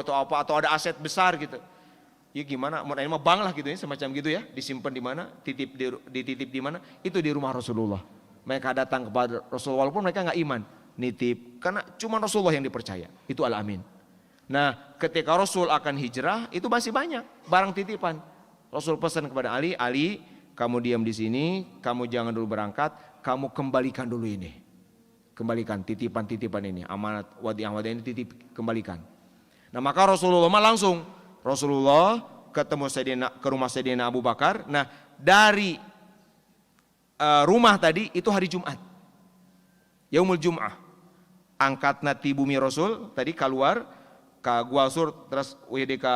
atau apa, atau ada aset besar gitu. Ya gimana, mau mah bank lah gitu ya, semacam gitu ya, disimpan di mana, dititip di mana, itu di rumah Rasulullah. Mereka datang kepada Rasulullah walaupun mereka nggak iman, nitip karena cuma Rasulullah yang dipercaya. Itu Al-Amin. Nah, ketika Rasul akan hijrah itu masih banyak barang titipan. Rasul pesan kepada Ali, Ali, kamu diam di sini, kamu jangan dulu berangkat, kamu kembalikan dulu ini. Kembalikan titipan-titipan ini, amanat wadiah ini titip kembalikan. Nah, maka Rasulullah langsung ketemu ke rumah Sayyidina Abu Bakar. Nah, dari rumah tadi itu hari Jumat, Yaumul Jum'ah, angkat nati bumi Rasul tadi keluar ke Gua Sur terus WD ke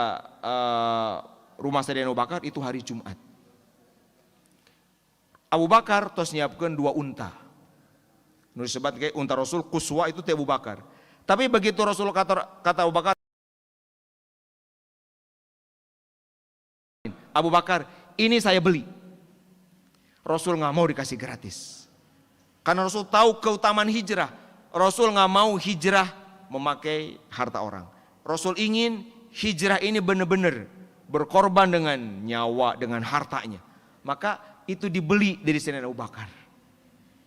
rumah Sayyidina Abu Bakar itu hari Jumat. Abu Bakar terus nyiapkan 2 unta. Nulis sebat kayak unta Rasul kuswa itu Abu Bakar. Tapi begitu Rasul kata Abu Bakar, Abu Bakar ini saya beli. Rasul nggak mau dikasih gratis. Karena Rasul tahu keutamaan hijrah. Rasul nggak mau hijrah memakai harta orang. Rasul ingin hijrah ini benar-benar berkorban dengan nyawa, dengan hartanya. Maka itu dibeli dari Sayyidina Abu Bakar.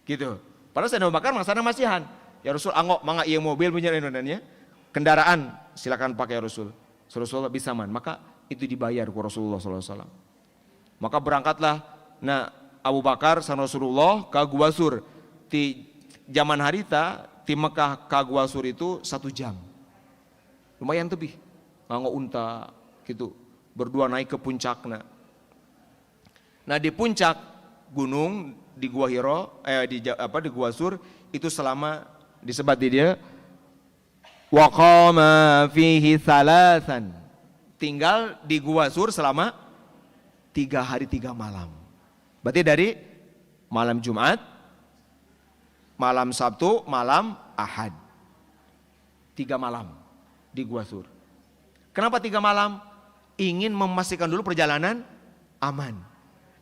Gitu. Padahal Sayyidina Abu Bakar maksana masihan. Ya Rasul, angok mangga iya mobil punya Indonesia. Kendaraan silakan pakai Rasul. Rasulullah bisa man. Maka itu dibayar ku Rasulullah SAW. Maka berangkatlah Abu Bakar sama Rasulullah ke Gua Sur. Di zaman harita di Mekah ke Gua Sur itu 1 jam. Lumayan lebih. Nganggo unta gitu. Berdua naik ke puncaknya. Nah di puncak gunung di Gua Hiro, di Gua Sur itu selama disebat di dia waqama fihi thalathan. Tinggal di Gua Sur selama 3 hari 3 malam. Berarti dari malam Jumat, malam Sabtu, malam Ahad. 3 malam di Gua Sur. Kenapa 3 malam? Ingin memastikan dulu perjalanan aman.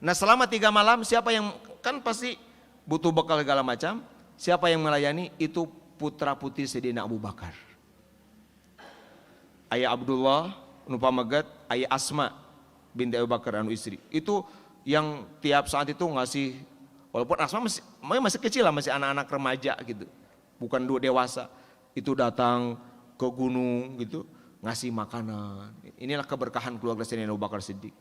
Nah selama 3 malam siapa yang kan pasti butuh bekal segala macam. Siapa yang melayani? Itu putra putri Sayyidina Abu Bakar. Ayah Abdullah, Nupa Megat, ayah Asma binti Abu Bakar anu istri. Itu yang tiap saat itu ngasih, walaupun Asma masih kecil lah, masih anak-anak remaja gitu. Bukan dewasa. Itu datang ke gunung gitu, ngasih makanan. Inilah keberkahan keluarga Sayyidina Abu Bakar Siddiq.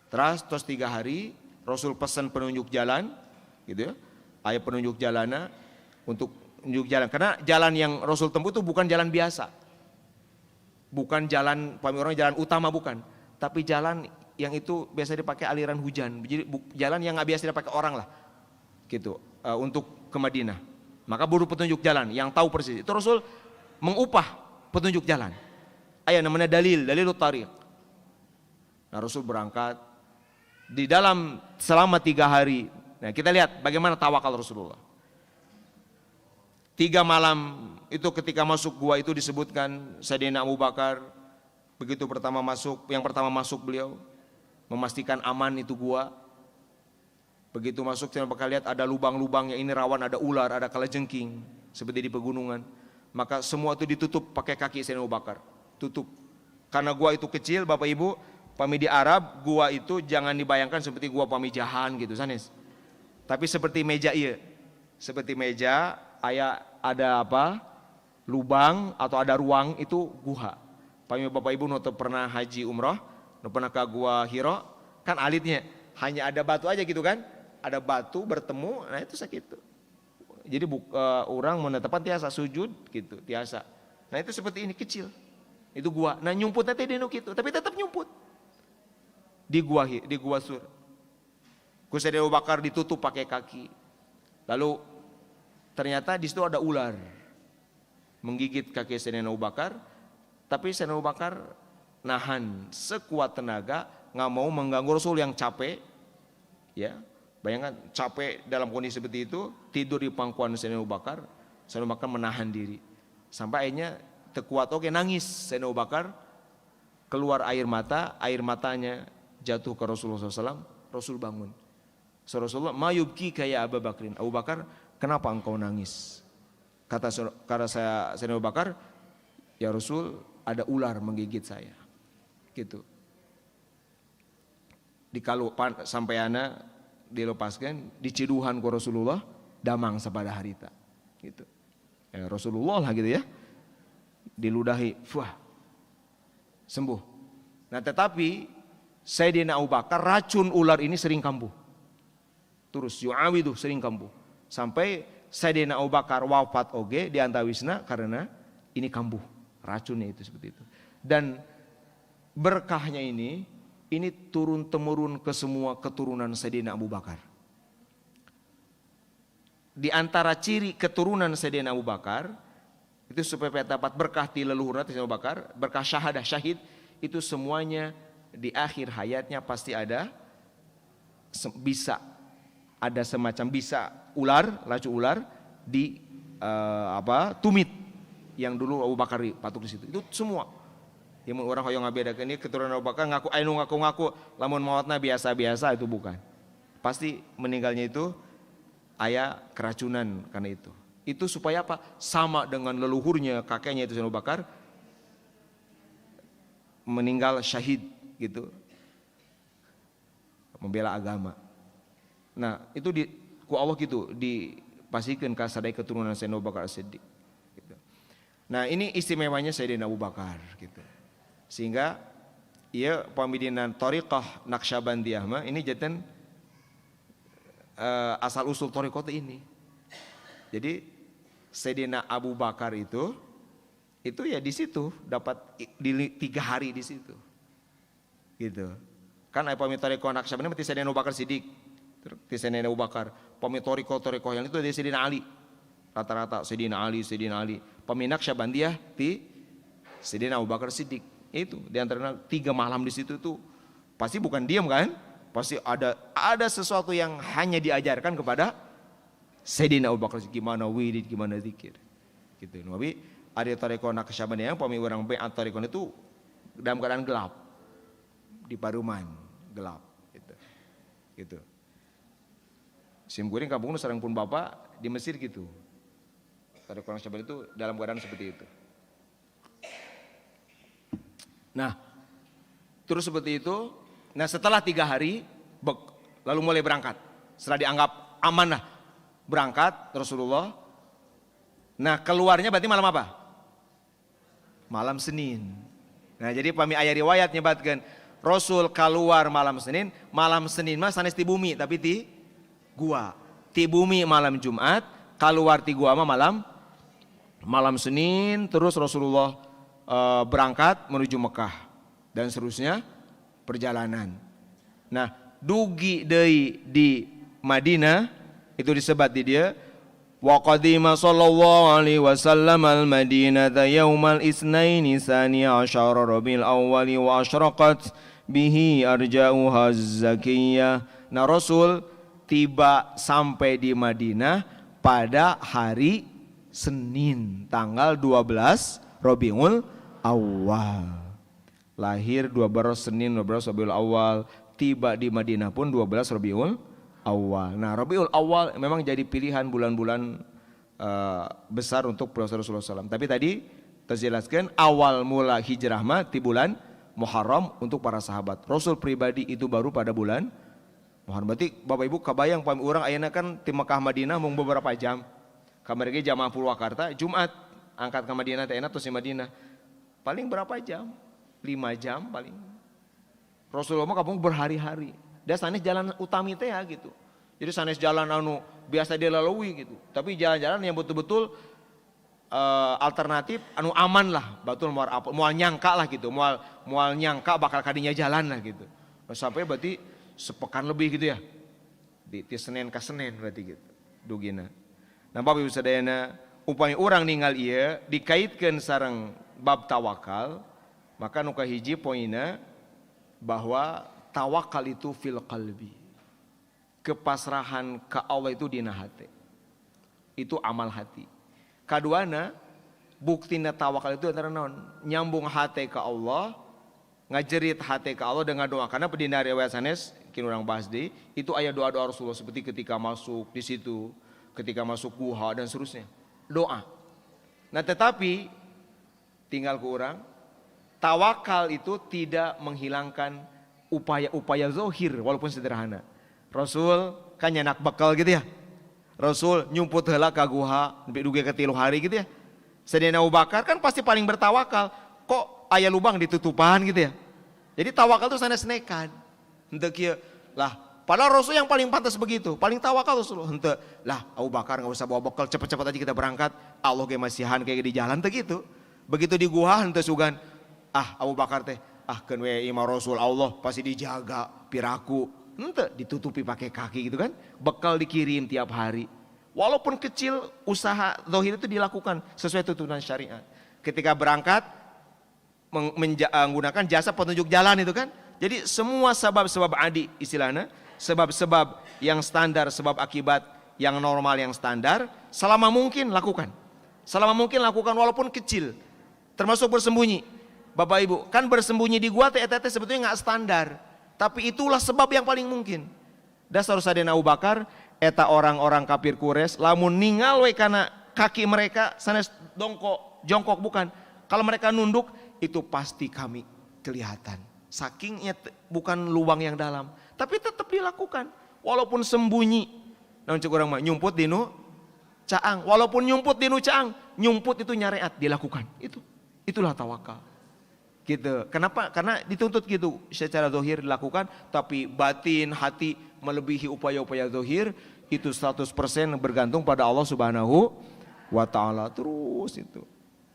Terus 3 hari Rasul pesan penunjuk jalan gitu ya. Ayat penunjuk jalannya untuk menunjuk jalan. Karena jalan yang Rasul tempuh itu bukan jalan biasa. Bukan jalan orang jalan utama bukan, tapi jalan yang itu biasa dipakai aliran hujan. Jadi jalan yang nggak biasa dipakai orang lah. Gitu. Untuk ke Madinah. Maka butuh petunjuk jalan yang tahu persis. Itu Rasul mengupah petunjuk jalan. Ayat namanya dalilul tariq. Nah Rasul berangkat di dalam selama 3 hari. Nah kita lihat bagaimana tawakal Rasulullah. 3 malam itu ketika masuk gua itu disebutkan Sayyidina Abu Bakar begitu yang pertama masuk beliau memastikan aman itu gua. Begitu masuk saya bakal lihat ada lubang-lubang yang ini rawan, ada ular, ada kalajengking seperti di pegunungan. Maka semua itu ditutup pakai kaki Sayyidina Abu Bakar. Tutup. Karena gua itu kecil Bapak Ibu, pami di Arab, gua itu jangan dibayangkan seperti gua pamijahan gitu sanes. Tapi seperti meja iya. Seperti meja, ada apa? Lubang atau ada ruang itu gua. Pami Bapak Ibu nutup pernah haji umroh, pernah ke Gua Hiro, kan alitnya hanya ada batu aja gitu kan? Ada batu bertemu, nah itu sakit. Jadi orang menetapkan tiasa sujud gitu, tiasa. Nah itu seperti ini kecil. Itu gua. Nah nyumput nanti di gitu, tapi tetap nyumput. Di Gua Sur. Sayyidina Abu Bakar ditutup pakai kaki. Lalu ternyata di situ ada ular menggigit kaki Sayyidina Abu Bakar, tapi Sayyidina Abu Bakar nahan sekuat tenaga, nggak mau mengganggu Rasul yang capek, ya. Bayangkan capek dalam kondisi seperti itu, tidur di pangkuan Sayyidina Abu Bakar, Sayyidina Abu Bakar menahan diri, sampai akhirnya terkuat nangis Sayyidina Abu Bakar, keluar air matanya jatuh ke Rasulullah SAW, Rasul bangun. Rasulullah, mayubki kayak Abu Bakrin. Abu Bakar, kenapa engkau nangis? Kata saya Sayyidina Abu Bakar, ya Rasul, ada ular menggigit saya. Gitu. Dikalu sampai anak dilepaskan, diciduhan ke Rasulullah, damang sepada harita. Gitu. Ya, Rasulullah lah gitu ya. Diludahi, sembuh. Nah tetapi Sayyidina Abu Bakar racun ular ini sering kambuh. Terus yu'awidu sering kambuh. Sampai Sayyidina Abu Bakar wafat oge di antawisna karena ini kambuh. Racunnya itu seperti itu. Dan berkahnya ini turun temurun ke semua keturunan Sayyidina Abu Bakar. Di antara ciri keturunan Sayyidina Abu Bakar itu supaya dapat berkah di leluhurnya Sayyidina Abu Bakar, berkah syahadah syahid itu semuanya di akhir hayatnya pasti ada semacam lacu ular di tumit yang dulu Abu Bakar patuk di situ. Itu semua. Yang orang hoyong ngabedakeun ini keturunan Abu Bakar ngaku lamun mautna biasa-biasa itu bukan. Pasti meninggalnya itu aya keracunan karena itu. Itu supaya apa? Sama dengan leluhurnya kakeknya itu Abu Bakar meninggal syahid gitu. membela agama. Nah, itu ku Allah gitu dipastikan ka sadaya keturunan Sayyidina Abu Bakar As-Siddiq gitu. Nah, ini istimewanya Sayyidina Abu Bakar gitu. Sehingga ia pamidinan thariqah Naqsyabandiyah mah ini jaten asal usul thariqah ini. Jadi Sayyidina Abu Bakar itu ya di situ dapat di 3 hari di situ. Gitu. Kan ai pami thariqah Naqsyabandiyah mati Sayyidina Abu Bakar Siddiq. Sayyidina Abu Bakar, pami thariqah yang itu dari Sayyidina Ali. Rata-rata Sayyidina Ali. Pami Naqsyabandiyah ti Sayyidina Abu Bakar Siddiq. Itu di antara 3 malam di situ tuh pasti bukan diam kan? Pasti ada sesuatu yang hanya diajarkan kepada Sayyidina Abu Bakar gimana wirid, gimana zikir. Gitu. Nabi ada thariqah Naqsyabandiyah pami orang bai'at thariqah itu dalam keadaan gelap. Di Paruman, gelap gitu. Gitu. Sim guring kampung sareng pun bapak di Mesir gitu. Thariqah Naqsyabandiyah itu dalam keadaan seperti itu. Nah, terus seperti itu. Nah, setelah 3 hari lalu mulai berangkat. Setelah dianggap aman lah berangkat Rasulullah. Nah, keluarnya berarti malam apa? Malam Senin. Nah, jadi pami aya riwayat nyebatkeun Rasul keluar malam Senin mah sanes ti bumi tapi ti gua. Ti bumi malam Jumat, keluar ti gua mah malam Senin, terus Rasulullah berangkat menuju Mekah dan seterusnya perjalanan. Nah, dugi deui di Madinah itu disebat di dia wa qadima sallallahu alaihi wasallam al Madinata yaumal isnaini tsaniya asyara Rabiul Awwal wa asyraqat bihi arja'uha zakiyah. Nah, Rasul tiba sampai di Madinah pada hari Senin tanggal 12 Rabiul Awal. Lahir 12 Senin 12 Rabiul Awal, tiba di Madinah pun 12 Rabiul Awal. Nah, Rabiul Awal memang jadi pilihan bulan-bulan besar untuk Rasulullah SAW. Tapi tadi terjelaskan awal mula hijrah mah di bulan Muharram untuk para sahabat. Rasul pribadi itu baru pada bulan Muharram. Berarti Bapak Ibu kabayang pami urang ayeuna kan ti Mekah Madinah mung beberapa jam. Kamari ge jamaah Purwakarta Jumat angkat ke Madinah teh enak terus di Madinah. Paling berapa jam? 5 jam paling. Rasulullah mah kampung berhari-hari. Dia sanes jalan utami teh ya gitu. Jadi sanes jalan anu biasa dia lalui gitu. Tapi jalan-jalan yang betul-betul alternatif anu aman lah. Betul mual nyangka lah gitu. Mual nyangka bakal kadinya jalan lah gitu. Sampai berarti sepekan lebih gitu ya. Di Senin ke Senin berarti gitu. Dugina. Nah, Bapak Ibu sadayana upami urang ninggal ieu dikaitkeun sareng bab tawakal, maka nu kahiji poinna bahwa tawakal itu fil qalbi. Kepasrahan ke Allah itu dina hati. Itu amal hati. Kaduana buktina tawakal itu antara naon? Nyambung hati ke Allah, ngajerit hati ke Allah dengan doa. Karena pedina riwayat sanes kin urang bahas deui, itu aya doa-doa Rasulullah seperti ketika masuk di situ, ketika masuk guha dan seterusnya. Doa. Nah, tetapi tinggal ke orang, tawakal itu tidak menghilangkan upaya-upaya zahir walaupun sederhana. Rasul kan nyanak bekal gitu ya. Rasul nyumput heula ka guha nepi dugi ke 3 hari gitu ya. Sayyidina Abu Bakar kan pasti paling bertawakal. Kok aya lubang ditutupan gitu ya. Jadi tawakal itu sanes nekat. Henteu kieu lah. Padahal Rasul yang paling pantas begitu, paling tawakal Rasulullah. Henteu lah Abu Bakar enggak usah bawa bekal, cepet-cepet aja kita berangkat. Allah ge masihan kayak di jalan teh gitu. Begitu di gua henteu sugan Abu Bakar teh keun we imam Rasul Allah pasti dijaga piraku. Henteu ditutupi pakai kaki gitu kan. Bekal dikirim tiap hari. Walaupun kecil usaha zahir itu dilakukan sesuai tuntunan syariat. Ketika berangkat menggunakan jasa petunjuk jalan itu kan. Jadi semua sebab-sebab adi istilahnya, sebab-sebab yang standar, sebab akibat yang normal yang standar, selama mungkin lakukan. Selama mungkin lakukan walaupun kecil. Termasuk bersembunyi. Bapak Ibu, kan bersembunyi di gua teh sebetulnya enggak standar. Tapi itulah sebab yang paling mungkin. Dasar Sayyidina Abu Bakar eta orang-orang kafir Quraisy lamun ningal we kana kaki mereka sanes jongkok bukan. Kalau mereka nunduk itu pasti kami kelihatan. Sakingnya bukan lubang yang dalam, tapi tetap dilakukan. Walaupun sembunyi. Namun cek orang mah nyumput dinu caang. Walaupun nyumput dinu caang, nyumput itu nyareat dilakukan. Itulah tawakal. Gitu. Kenapa? Karena dituntut gitu. Secara zahir dilakukan, tapi batin, hati melebihi upaya-upaya zahir, itu 100% bergantung pada Allah Subhanahu wa Ta'ala. Terus itu.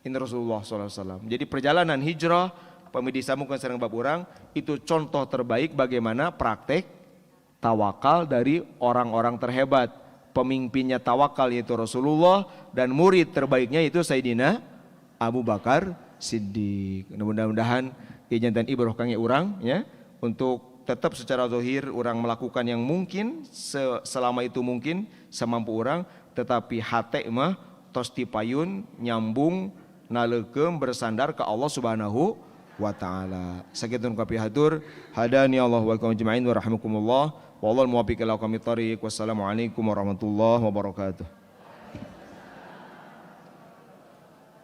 Ini Rasulullah SAW. Jadi perjalanan hijrah, pamidi samukan sareng bab urang, itu contoh terbaik bagaimana praktek tawakal dari orang-orang terhebat. Pemimpinnya tawakal yaitu Rasulullah, dan murid terbaiknya itu Sayyidina Abu Bakar Siddiq. Mudah-mudahan ijan dan ibrah kangge urang ya, untuk tetap secara zahir orang melakukan yang mungkin selama itu mungkin semampu orang, tetapi hati mah tos tipayun nyambung nalekeum bersandar ke Allah Subhanahu wa Ta'ala. Sakitu kapihatur hadani Allah wa ikum ajma'in wa rahimakumullah. Wallahu muwaffiq ila aqwamit thoriq. Wassalamualaikum warahmatullahi wabarakatuh.